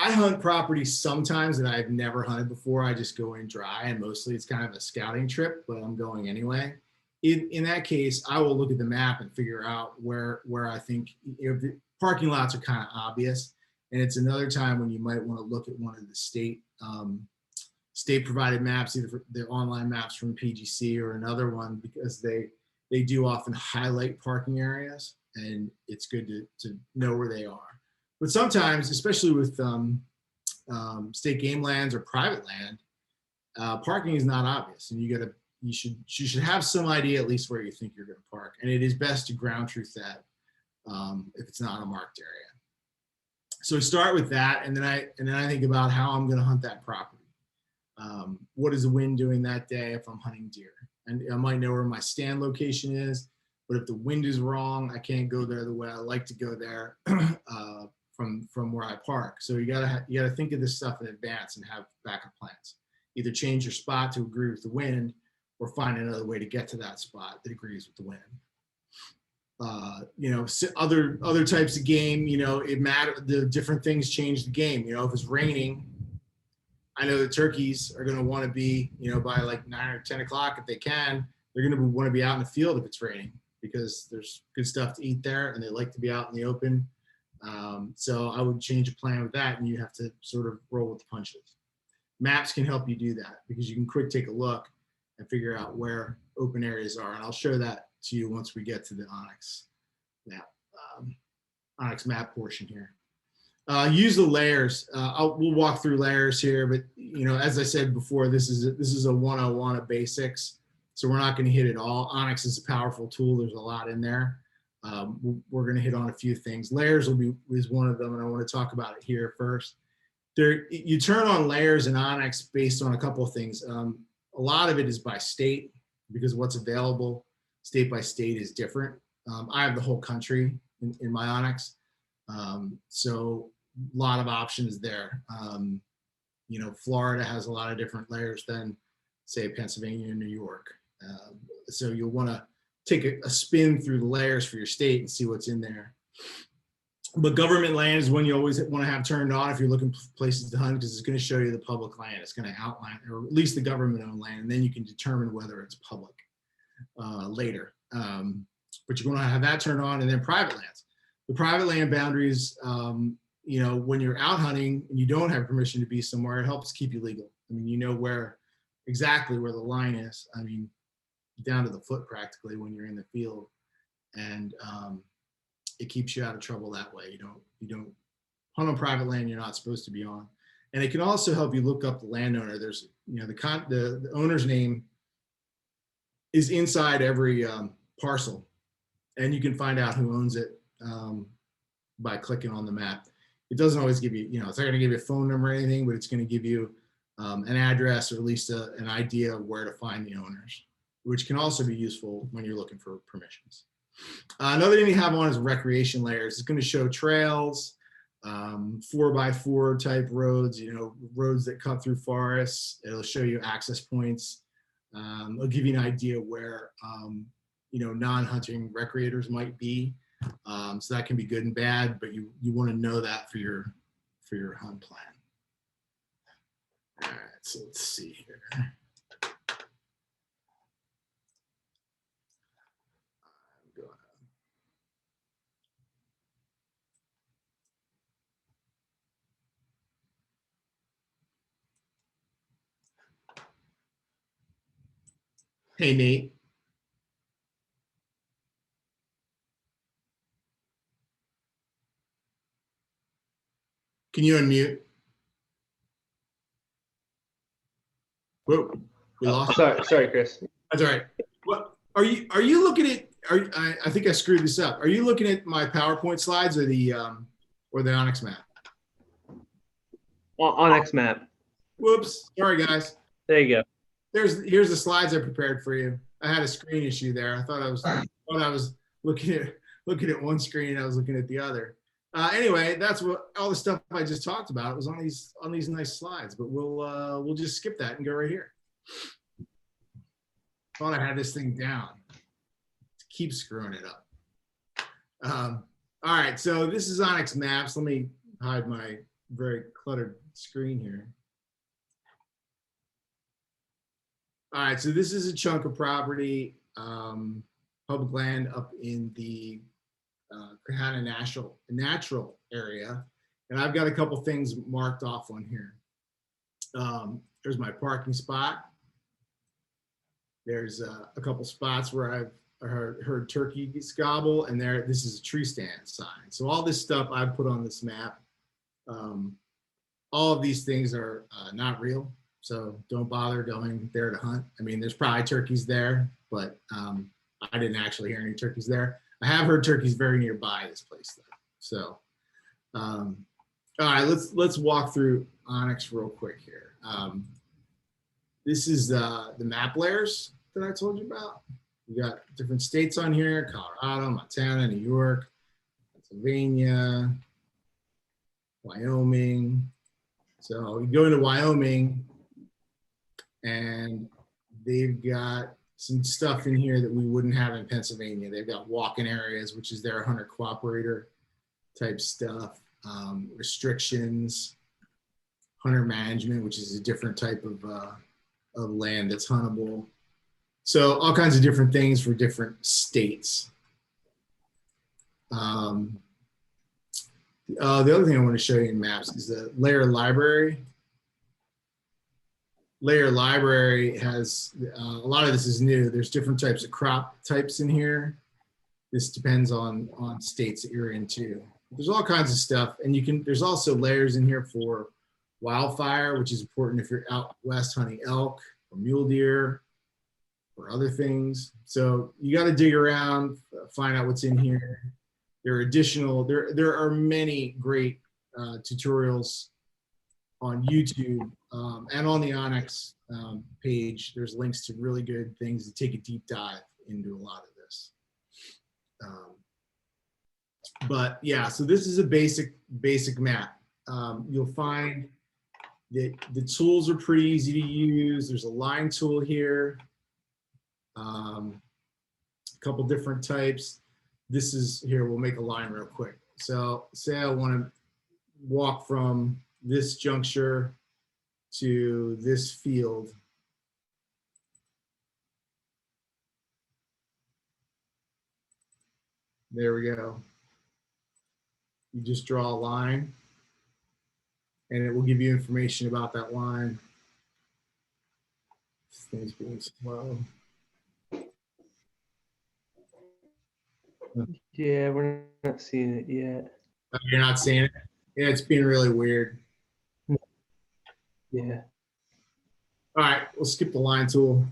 I hunt properties sometimes that I've never hunted before. I just go in dry, and mostly it's kind of a scouting trip, but I'm going anyway. In that case, I will look at the map and figure out where I think the parking lots are kind of obvious. And it's another time when you might want to look at one of the state provided maps, either for the online maps from PGC or another one, because they do often highlight parking areas, and it's good to know where they are. But sometimes, especially with state game lands or private land, parking is not obvious, and you should have some idea at least where you think you're going to park. And it is best to ground truth that if it's not a marked area. So start with that, and then I think about how I'm going to hunt that property. What is the wind doing that day if I'm hunting deer? And I might know where my stand location is, but if the wind is wrong, I can't go there the way I like to go there. From where I park. So you gotta think of this stuff in advance and have backup plans. Either change your spot to agree with the wind, or find another way to get to that spot that agrees with the wind. Other types of game, it matters. The different things change the game. If it's raining, I know the turkeys are going to want to be, by like 9 or 10 o'clock if they can. They're going to want to be out in the field if it's raining, because there's good stuff to eat there, and they like to be out in the open. So I would change a plan with that, and you have to sort of roll with the punches. Maps can help you do that, because you can quick take a look and figure out where open areas are. And I'll show that to you once we get to the OnX map portion here. Use the layers. We'll walk through layers here, but as I said before, this is a 101 of basics. So we're not going to hit it all. OnX is a powerful tool. There's a lot in there. We're going to hit on a few things. Layers is one of them, and I want to talk about it here first. You turn on layers in OnX based on a couple of things. A lot of it is by state, because what's available state by state is different. I have the whole country in my OnX, so a lot of options there. Florida has a lot of different layers than, say, Pennsylvania and New York. So you'll want to take a spin through the layers for your state and see what's in there. But government land is one you always want to have turned on if you're looking for places to hunt, because it's going to show you the public land. It's going to outline, or at least the government-owned land, and then you can determine whether it's public later. But you're going to have that turned on, and then private lands. The private land boundaries, when you're out hunting and you don't have permission to be somewhere, it helps keep you legal. I mean, exactly where the line is. I mean, down to the foot practically when you're in the field, and it keeps you out of trouble that way. You don't hunt on private land you're not supposed to be on. And it can also help you look up the landowner. There's the owner's name is inside every parcel, and you can find out who owns it by clicking on the map. It doesn't always give you, it's not going to give you a phone number or anything, but it's going to give you an address, or at least an idea of where to find the owners, which can also be useful when you're looking for permissions. Another thing we have on is recreation layers. It's going to show trails, 4x4 type roads, roads that cut through forests. It'll show you access points. It'll give you an idea where, non-hunting recreators might be. So that can be good and bad, but you want to know that for your hunt plan. All right, so let's see here. Hey, Nate. Can you unmute? Whoa, we lost. Sorry, Chris. That's all right. What are you looking at? I think I screwed this up. Are you looking at my PowerPoint slides or the OnX map? OnX Map. Whoops. Sorry, guys. There you go. Here's the slides I prepared for you. I had a screen issue there. I thought I was looking at one screen and I was looking at the other. Anyway, that's what all the stuff I just talked about was on these nice slides. But we'll just skip that and go right here. Thought I had this thing down. Keep screwing it up. All right, so this is OnX Maps. Let me hide my very cluttered screen here. All right, so this is a chunk of property, public land up in the Kahana natural area. And I've got a couple things marked off on here. There's my parking spot. There's a couple spots where I've heard turkeys gobble, and this is a tree stand sign. So all this stuff I've put on this map. All of these things are not real. So don't bother going there to hunt. I mean, there's probably turkeys there, but I didn't actually hear any turkeys there. I have heard turkeys very nearby this place though. So, all right, let's walk through OnX real quick here. This is the map layers that I told you about. We got different states on here: Colorado, Montana, New York, Pennsylvania, Wyoming. So you go into Wyoming, and they've got some stuff in here that we wouldn't have in Pennsylvania. They've got walk-in areas, which is their hunter cooperator type stuff, restrictions, hunter management, which is a different type of land that's huntable. So all kinds of different things for different states. The other thing I want to show you in maps is the layer library. Layer library has a lot of this is new. There's different types of crop types in here. This depends on states that you're into. There's all kinds of stuff, and there's also layers in here for wildfire, which is important if you're out west hunting elk or mule deer or other things. So you got to dig around, find out what's in here. There are many great tutorials on YouTube and on the OnX page. There's links to really good things to take a deep dive into a lot of this. But yeah, so this is a basic map. You'll find that the tools are pretty easy to use. There's a line tool here, a couple different types. This is here, we'll make a line real quick. So say I want to walk from this juncture to this field. There we go. You just draw a line and it will give you information about that line. This thing's being slow. Yeah, we're not seeing it yet. Oh, you're not seeing it? Yeah, it's being really weird. Yeah. All right, we'll skip the line tool.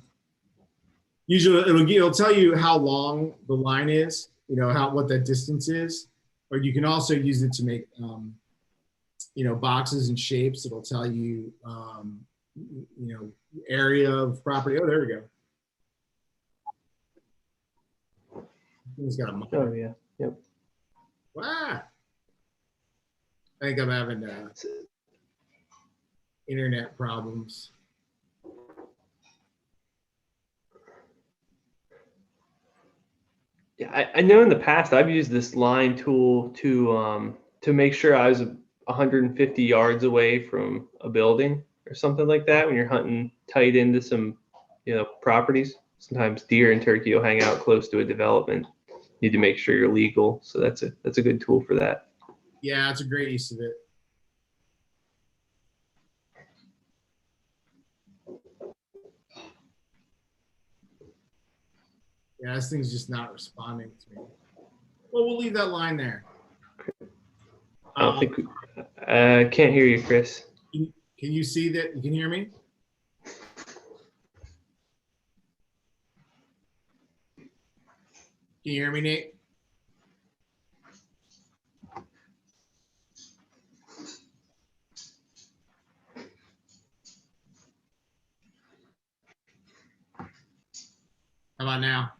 Usually it'll tell you how long the line is, what that distance is, or you can also use it to make, boxes and shapes. It'll tell you, area of property. Oh, there we go. He's got a mic. Oh yeah. Yep. Wow. I think I'm having internet problems. Yeah, I know in the past I've used this line tool to make sure I was 150 yards away from a building or something like that when you're hunting tight into some, properties. Sometimes deer and turkey will hang out close to a development. You need to make sure you're legal. So that's a good tool for that. Yeah, it's a great use of it. Yeah, this thing's just not responding to me. Well, we'll leave that line there. I don't think can't hear you, Chris. Can you see that? You can hear me? Can you hear me, Nate? How about now?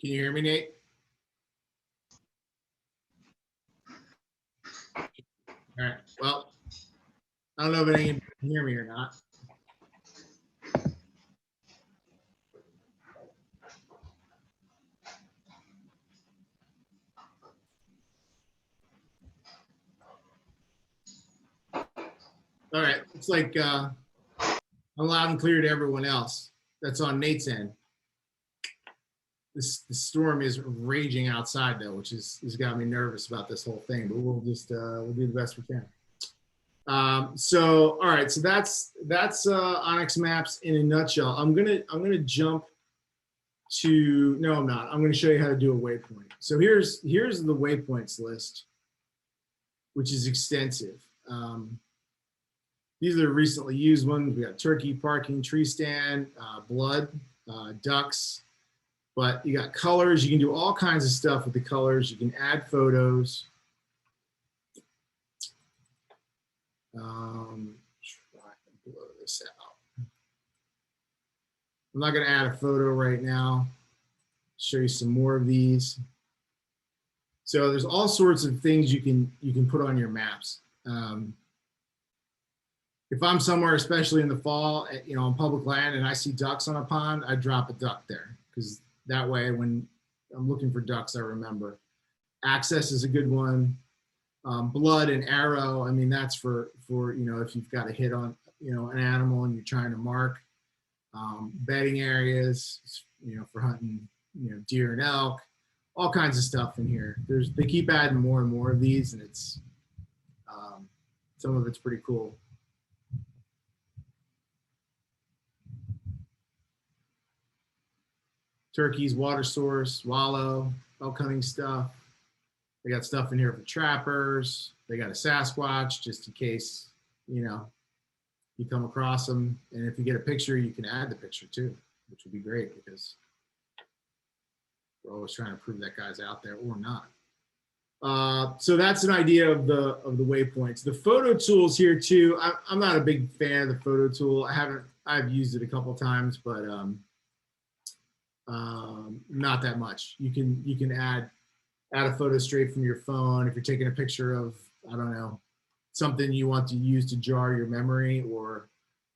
Can you hear me, Nate? All right. Well, I don't know if anyone can hear me or not. All right. It's like I'm loud and clear to everyone else. That's on Nate's end. The storm is raging outside though, which has got me nervous about this whole thing. But we'll just we'll do the best we can. So all right, so that's OnX Maps in a nutshell. I'm gonna jump to no, I'm not. I'm gonna show you how to do a waypoint. So here's the waypoints list, which is extensive. These are recently used ones. We got turkey, parking, tree stand, blood, ducks. But you got colors. You can do all kinds of stuff with the colors. You can add photos. Try to blow this out. I'm not going to add a photo right now. Show you some more of these. So there's all sorts of things you can put on your maps. If I'm somewhere, especially in the fall, on public land, and I see ducks on a pond, I drop a duck there because that way, when I'm looking for ducks, I remember. Access is a good one. Blood and arrow. I mean, that's for if you've got a hit on an animal and you're trying to mark. Bedding areas, for hunting, deer and elk. All kinds of stuff in here. They keep adding more and more of these, and it's some of it's pretty cool. Turkeys, water source, wallow, elk hunting stuff. They got stuff in here for trappers. They got a Sasquatch just in case, you come across them. And if you get a picture, you can add the picture too, which would be great because we're always trying to prove that guy's out there or not. So that's an idea of the waypoints. The photo tools here too. I'm not a big fan of the photo tool. I've used it a couple times, but not that much. You can add a photo straight from your phone if you're taking a picture of, I don't know, something you want to use to jar your memory or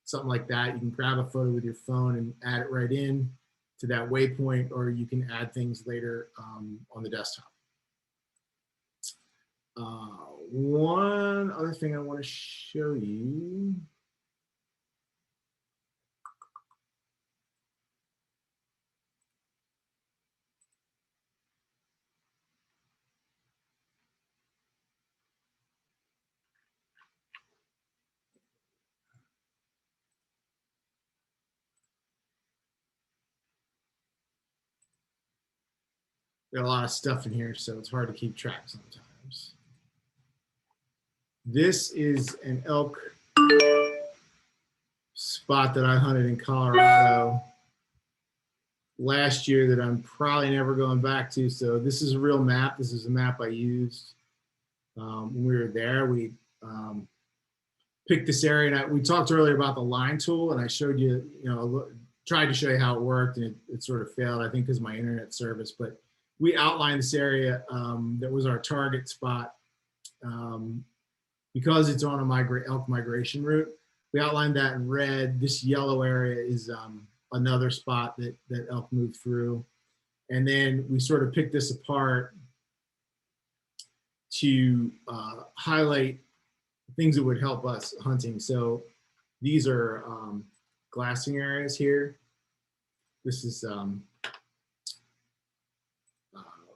something like that. You can grab a photo with your phone and add it right in to that waypoint, or you can add things later on the desktop. One other thing I want to show you. Got a lot of stuff in here, so it's hard to keep track sometimes. This is an elk spot that I hunted in Colorado last year that I'm probably never going back to. So this is a real map. This is a map I used when we were there. We picked this area, and we talked earlier about the line tool, and I showed you, tried to show you how it worked, and it sort of failed, I think, because of my internet service. But we outlined this area that was our target spot because it's on a elk migration route. We outlined that in red. This yellow area is another spot that elk move through. And then we sort of picked this apart to highlight things that would help us hunting. So these are glassing areas here. This is a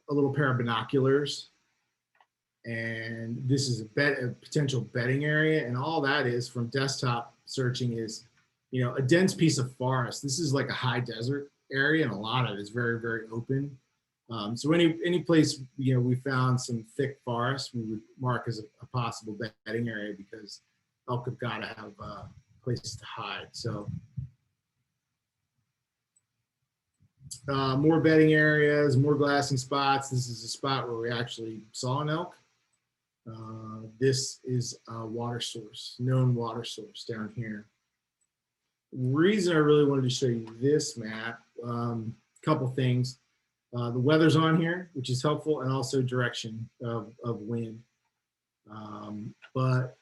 little pair of binoculars. And this is a potential bedding area. And all that is from desktop searching is, a dense piece of forest. This is like a high desert area, and a lot of it is very, very open. So any place, we found some thick forest, we would mark as a possible bedding area because elk have got to have places to hide. So more bedding areas, more glassing spots. This is a spot where we actually saw an elk. This is a water source, known water source down here. Reason I really wanted to show you this map, couple things. The weather's on here, which is helpful, and also direction of wind. But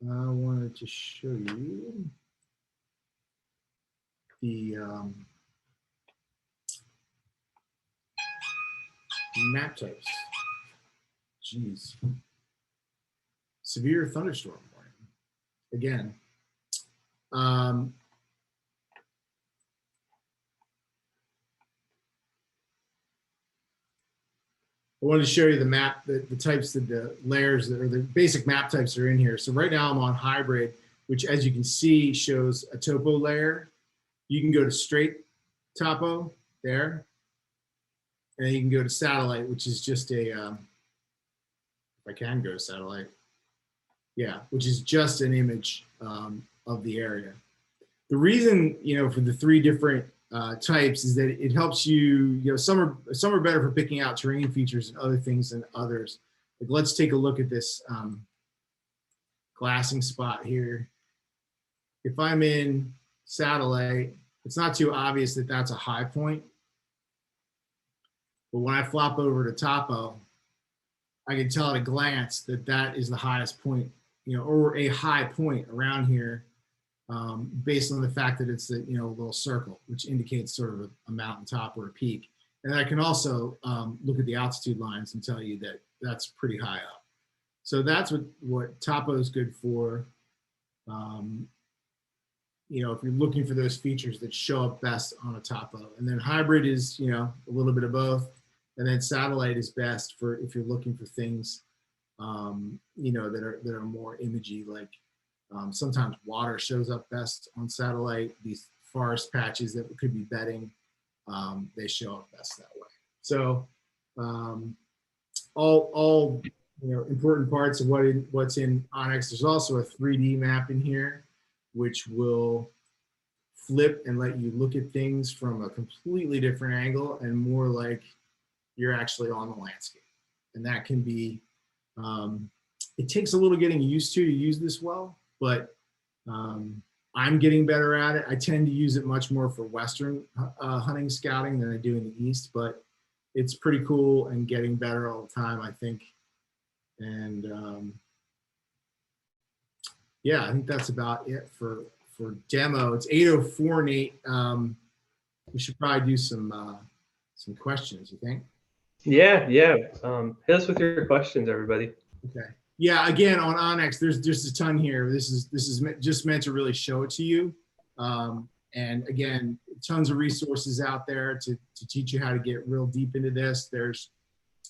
I wanted to show you the map types. Jeez. Severe thunderstorm warning. Again. I wanted to show you the map, the types of the layers that are the basic map types that are in here. So right now I'm on hybrid, which as you can see shows a topo layer. You can go to straight topo there. And you can go to satellite, which is just a, if I can go to satellite. Yeah, which is just an image of the area. The reason, for the three different types is that it helps you, some are better for picking out terrain features and other things than others. Like, let's take a look at this glassing spot here. If I'm in satellite, it's not too obvious that that's a high point. But when I flop over to topo, I can tell at a glance that that is the highest point, or a high point around here, based on the fact that it's a little circle, which indicates sort of a mountaintop or a peak. And I can also look at the altitude lines and tell you that that's pretty high up. So that's what topo is good for. If you're looking for those features that show up best on a topo. And then hybrid is, a little bit of both. And then satellite is best for if you're looking for things, that are more imagey, like sometimes water shows up best on satellite. These forest patches that could be bedding, they show up best that way. So all important parts of what's in OnX. There's also a 3D map in here, which will flip and let you look at things from a completely different angle and more like you're actually on the landscape. And that can be, it takes a little getting used to use this well, but I'm getting better at it. I tend to use it much more for Western hunting scouting than I do in the East, but it's pretty cool and getting better all the time, I think. And yeah, I think that's about it for demo. It's 8:04, Nate. We should probably do some questions, you think? Yeah. Hit us with your questions, everybody. Okay. Yeah, again, on OnX, there's just a ton here. This is just meant to really show it to you. And again, tons of resources out there to teach you how to get real deep into this. There's,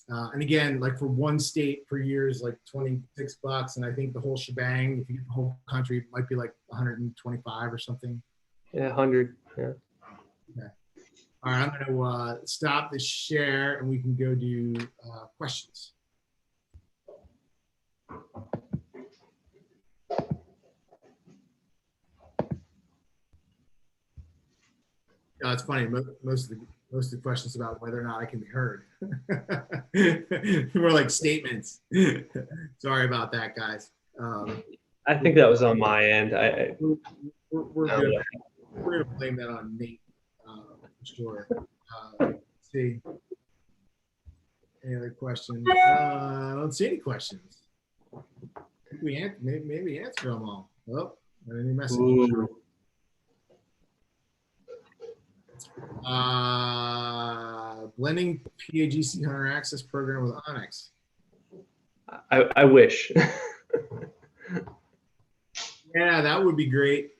and again, like for one state per year is like $26. And I think the whole shebang, if you get the whole country, it might be like 125 or something. Yeah, 100. Yeah. Okay. All right, I'm going to stop the share and we can go do questions. It's funny. Most of the questions about whether or not I can be heard. More like statements. Sorry about that, guys. I think that was on my end. We're good. We're going to blame that on Nate, for sure. Let's see. Any other questions? I don't see any questions. I think we maybe answer them all. Oh, any messages? Blending PAGC Hunter Access program with OnX. I wish. Yeah, that would be great.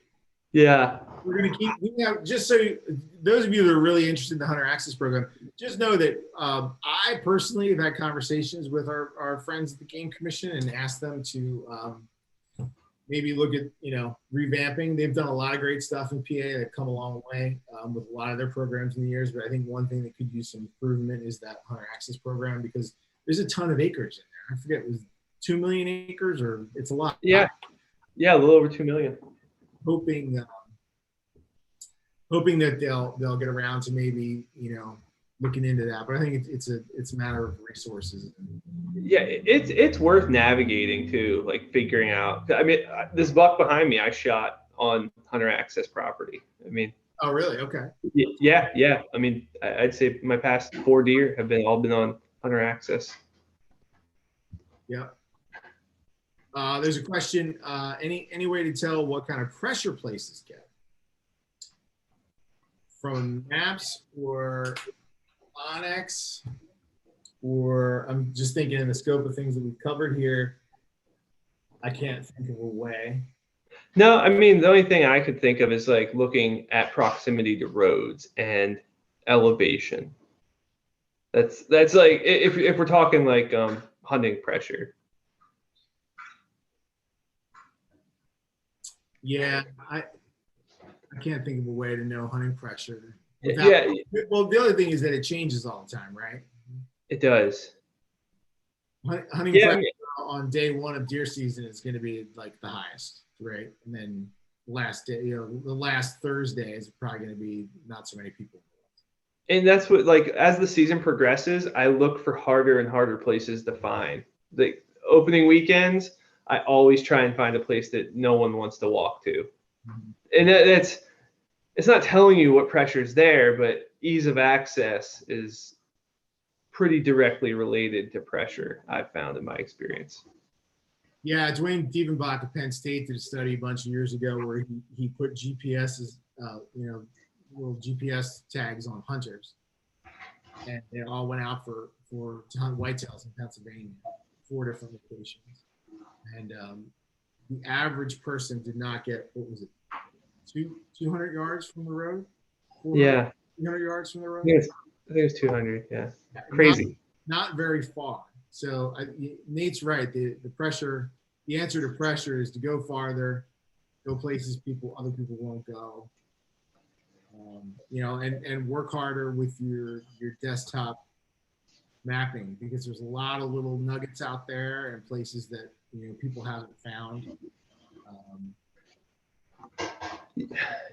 Yeah. We're going to keep, just so those of you that are really interested in the Hunter Access program, just know that I personally have had conversations with our friends at the Game Commission and asked them to maybe look at, revamping. They've done a lot of great stuff in PA. They've come a long way with a lot of their programs in the years, but I think one thing that could use some improvement is that Hunter Access program, because there's a ton of acres in there. I forget, it was 2 million acres, or it's a lot. Yeah. Yeah, a little over 2 million. Hoping that they'll get around to maybe, looking into that. But I think it's a matter of resources. Yeah, it's worth navigating too, like figuring out. I mean, this buck behind me, I shot on Hunter Access property. I mean. Oh, really? Okay. Yeah. I mean, I'd say my past 4 deer have all been on Hunter Access. Yeah. There's a question. Any way to tell what kind of pressure places get from maps or OnX? Or I'm just thinking in the scope of things that we've covered here, I can't think of a way. No, I mean, the only thing I could think of is like looking at proximity to roads and elevation. That's like if we're talking like hunting pressure. Yeah, I can't think of a way to know hunting pressure. Well, the other thing is that it changes all the time, right? It does. Hunting pressure on day one of deer season is going to be like the highest, right? And then last day, the last Thursday is probably going to be not so many people. And that's what, like, as the season progresses, I look for harder and harder places to find. The opening weekends, I always try and find a place that no one wants to walk to. Mm-hmm. And it's not telling you what pressure is there, but ease of access is pretty directly related to pressure, I've found in my experience. Yeah, Dwayne Dievenbach at Penn State did a study a bunch of years ago where he put GPSs, little GPS tags on hunters, and they all went out to hunt whitetails in Pennsylvania, 4 different locations, and the average person did not get, what was it, 200 yards from the road? 300 yards from the road? I think it's 200, yeah. Crazy. Not very far. So Nate's right. The pressure, the answer to pressure is to go farther, go places other people won't go. And work harder with your desktop mapping, because there's a lot of little nuggets out there and places that people haven't found.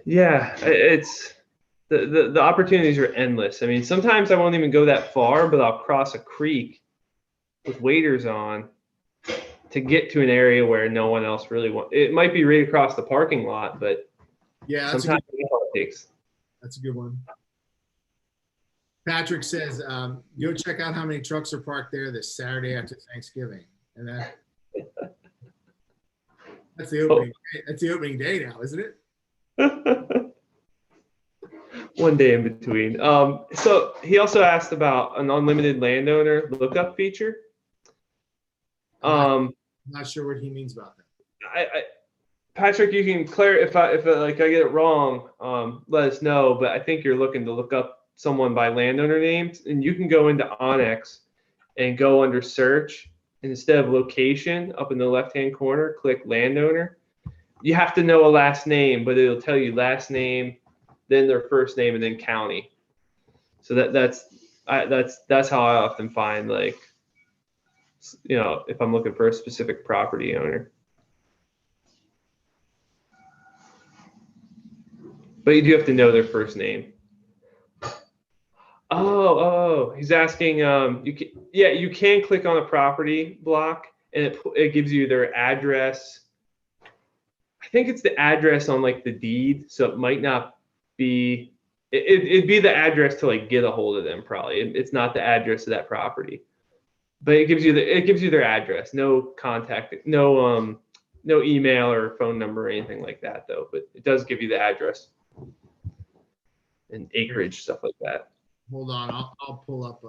Yeah, it's the opportunities are endless. I mean, sometimes I won't even go that far, but I'll cross a creek with waders on to get to an area where no one else really wants. It might be right across the parking lot, but yeah, sometimes that's all it takes. That's a good one. Patrick says, go check out how many trucks are parked there this Saturday after Thanksgiving. And that's the opening. That's the opening day now, isn't it? One day in between. So he also asked about an unlimited landowner lookup feature. I'm not sure what he means about that. Patrick, you can if I get it wrong, let us know. But I think you're looking to look up someone by landowner names, and you can go into OnX and go under search, and instead of location up in the left-hand corner, click landowner. You have to know a last name, but it'll tell you last name, then their first name, and then county. So that's how I often find, like, if I'm looking for a specific property owner. But you do have to know their first name. Oh, he's asking. You can click on a property block, and it gives you their address. I think it's the address on like the deed, so it might not be. It'd be the address to like get a hold of them. Probably it's not the address of that property, but it gives you their address. No contact, no email or phone number or anything like that though. But it does give you the address and acreage, stuff like that. Hold on, I'll pull up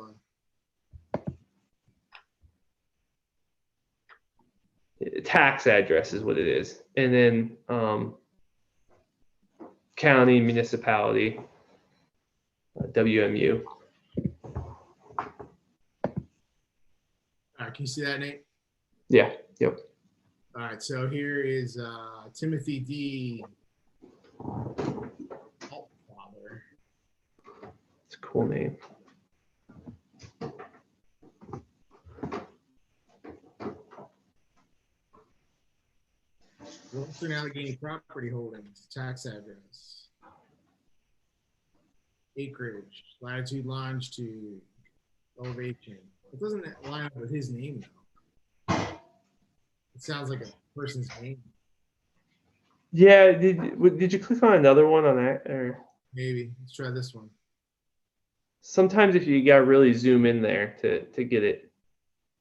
tax address is what it is, and then county, municipality, WMU. All right, can you see that, Nate? Yeah. Yep. All right, so here is Timothy D. Altfather. It's a cool name. Western Allegheny property holdings, tax address, acreage, latitude, longitude, elevation. It doesn't line up with his name though. It sounds like a person's name. Yeah. Did you click on another one on that, or maybe? Let's try this one. Sometimes if you gotta really zoom in there to get it.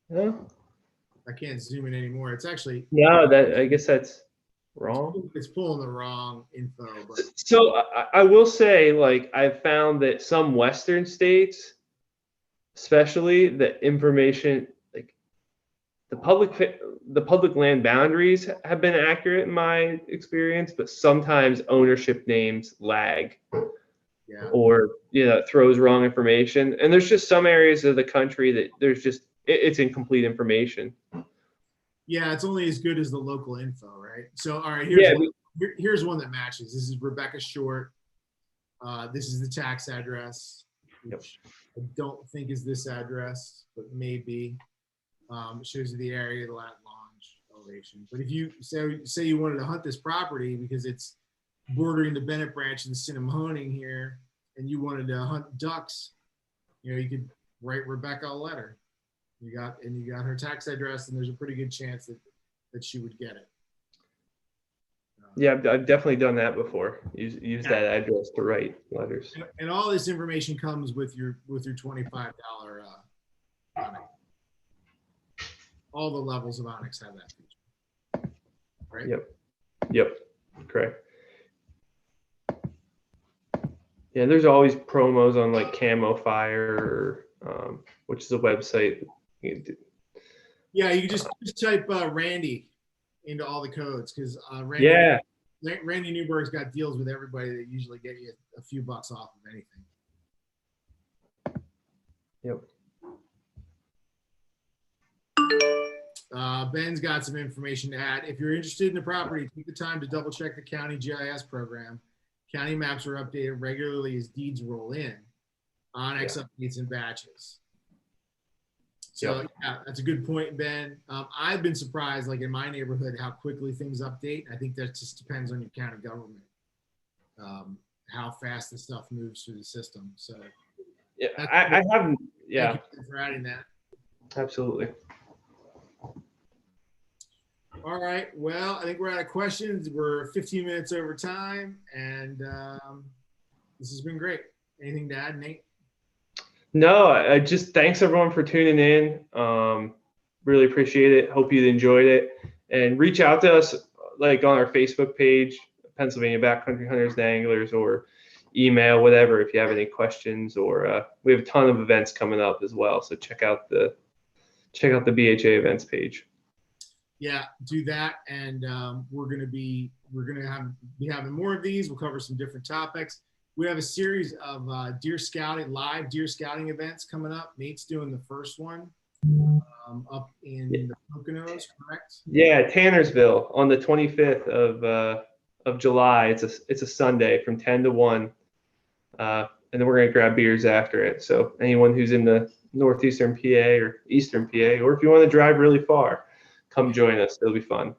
Yeah. I can't zoom in anymore. It's actually I guess that's wrong. It's pulling the wrong info. But. So I will say, like, I've found that some Western states, especially, the information, like the public land boundaries have been accurate in my experience, but sometimes ownership names lag. Yeah. Or it throws wrong information. And there's just some areas of the country that there's just it's incomplete information. Yeah, it's only as good as the local info, right? So, all right, here's one that matches. This is Rebecca Short. This is the tax address, which I don't think is this address, but maybe. It shows you the area, the lat, longe, elevation. But if you say you wanted to hunt this property because it's bordering the Bennett Branch and Cinnamoning here, and you wanted to hunt ducks, you could write Rebecca a letter. You got her tax address, and there's a pretty good chance that she would get it. Yeah, I've definitely done that before. Use that address to write letters. And all this information comes with your $25 OnX. All the levels of OnX have that feature, right? Yep, correct. Yeah, there's always promos on like Camo Fire, which is a website. Yeah, you can just type Randy into all the codes, because Randy Newberg's got deals with everybody that usually get you a few bucks off of anything. Yep. Ben's got some information to add. If you're interested in the property, take the time to double check the county GIS program. County maps are updated regularly as deeds roll in. OnX updates in batches. So yeah, that's a good point, Ben. I've been surprised, like in my neighborhood, how quickly things update. I think that just depends on your county government, how fast the stuff moves through the system. So yeah, I haven't. Yeah, thank you for adding that. Absolutely. All right. Well, I think we're out of questions. We're 15 minutes over time, and this has been great. Anything to add, Nate? No, I just thanks everyone for tuning in. Really appreciate it. Hope you enjoyed it, and reach out to us like on our Facebook page, Pennsylvania Backcountry Hunters Anglers, or email, whatever, if you have any questions. Or we have a ton of events coming up as well, so check out the BHA events page. Yeah, do that, and we're gonna be having more of these. We'll cover some different topics. We have a series of live deer scouting events coming up. Nate's doing the first one up in the Poconos, correct? Yeah, Tannersville on the 25th of July. It's a Sunday from 10 to 1. And and then we're going to grab beers after it. So anyone who's in the northeastern PA or eastern PA, or if you want to drive really far, come join us. It'll be fun.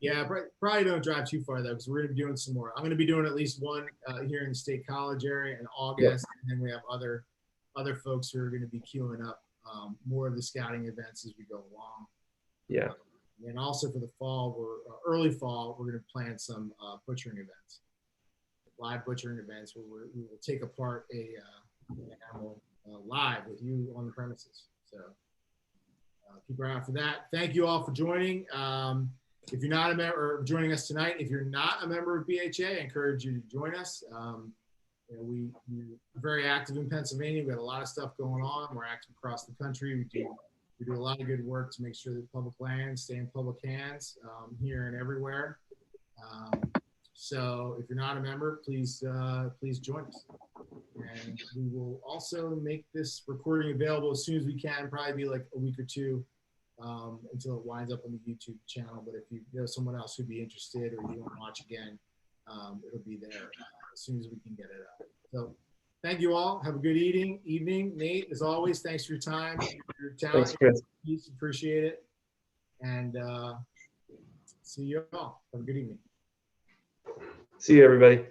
Yeah, probably don't drive too far though, because we're going to be doing some more. I'm going to be doing at least one here in the State College area in August, and then we have other folks who are going to be queuing up more of the scouting events as we go along. Yeah. And also for the fall, early fall, we're going to plan some butchering events, live butchering events where we will take apart an animal live with you on the premises. So keep an eye out for that. Thank you all for joining. If you're not a member, or joining us tonight, if you're not a member of BHA, I encourage you to join us. We're very active in Pennsylvania. We've got a lot of stuff going on. We're active across the country. We do a lot of good work to make sure that public lands stay in public hands here and everywhere. So if you're not a member, please join us. And we will also make this recording available as soon as we can, probably be like a week or two until it winds up on the YouTube channel. But if you know someone else who'd be interested or you want to watch again, it'll be there as soon as we can get it up. So thank you all. Have a good evening. Nate, as always, thanks for your time, your talent. Thanks, Chris. Appreciate it. And see you all. Have a good evening. See you, everybody.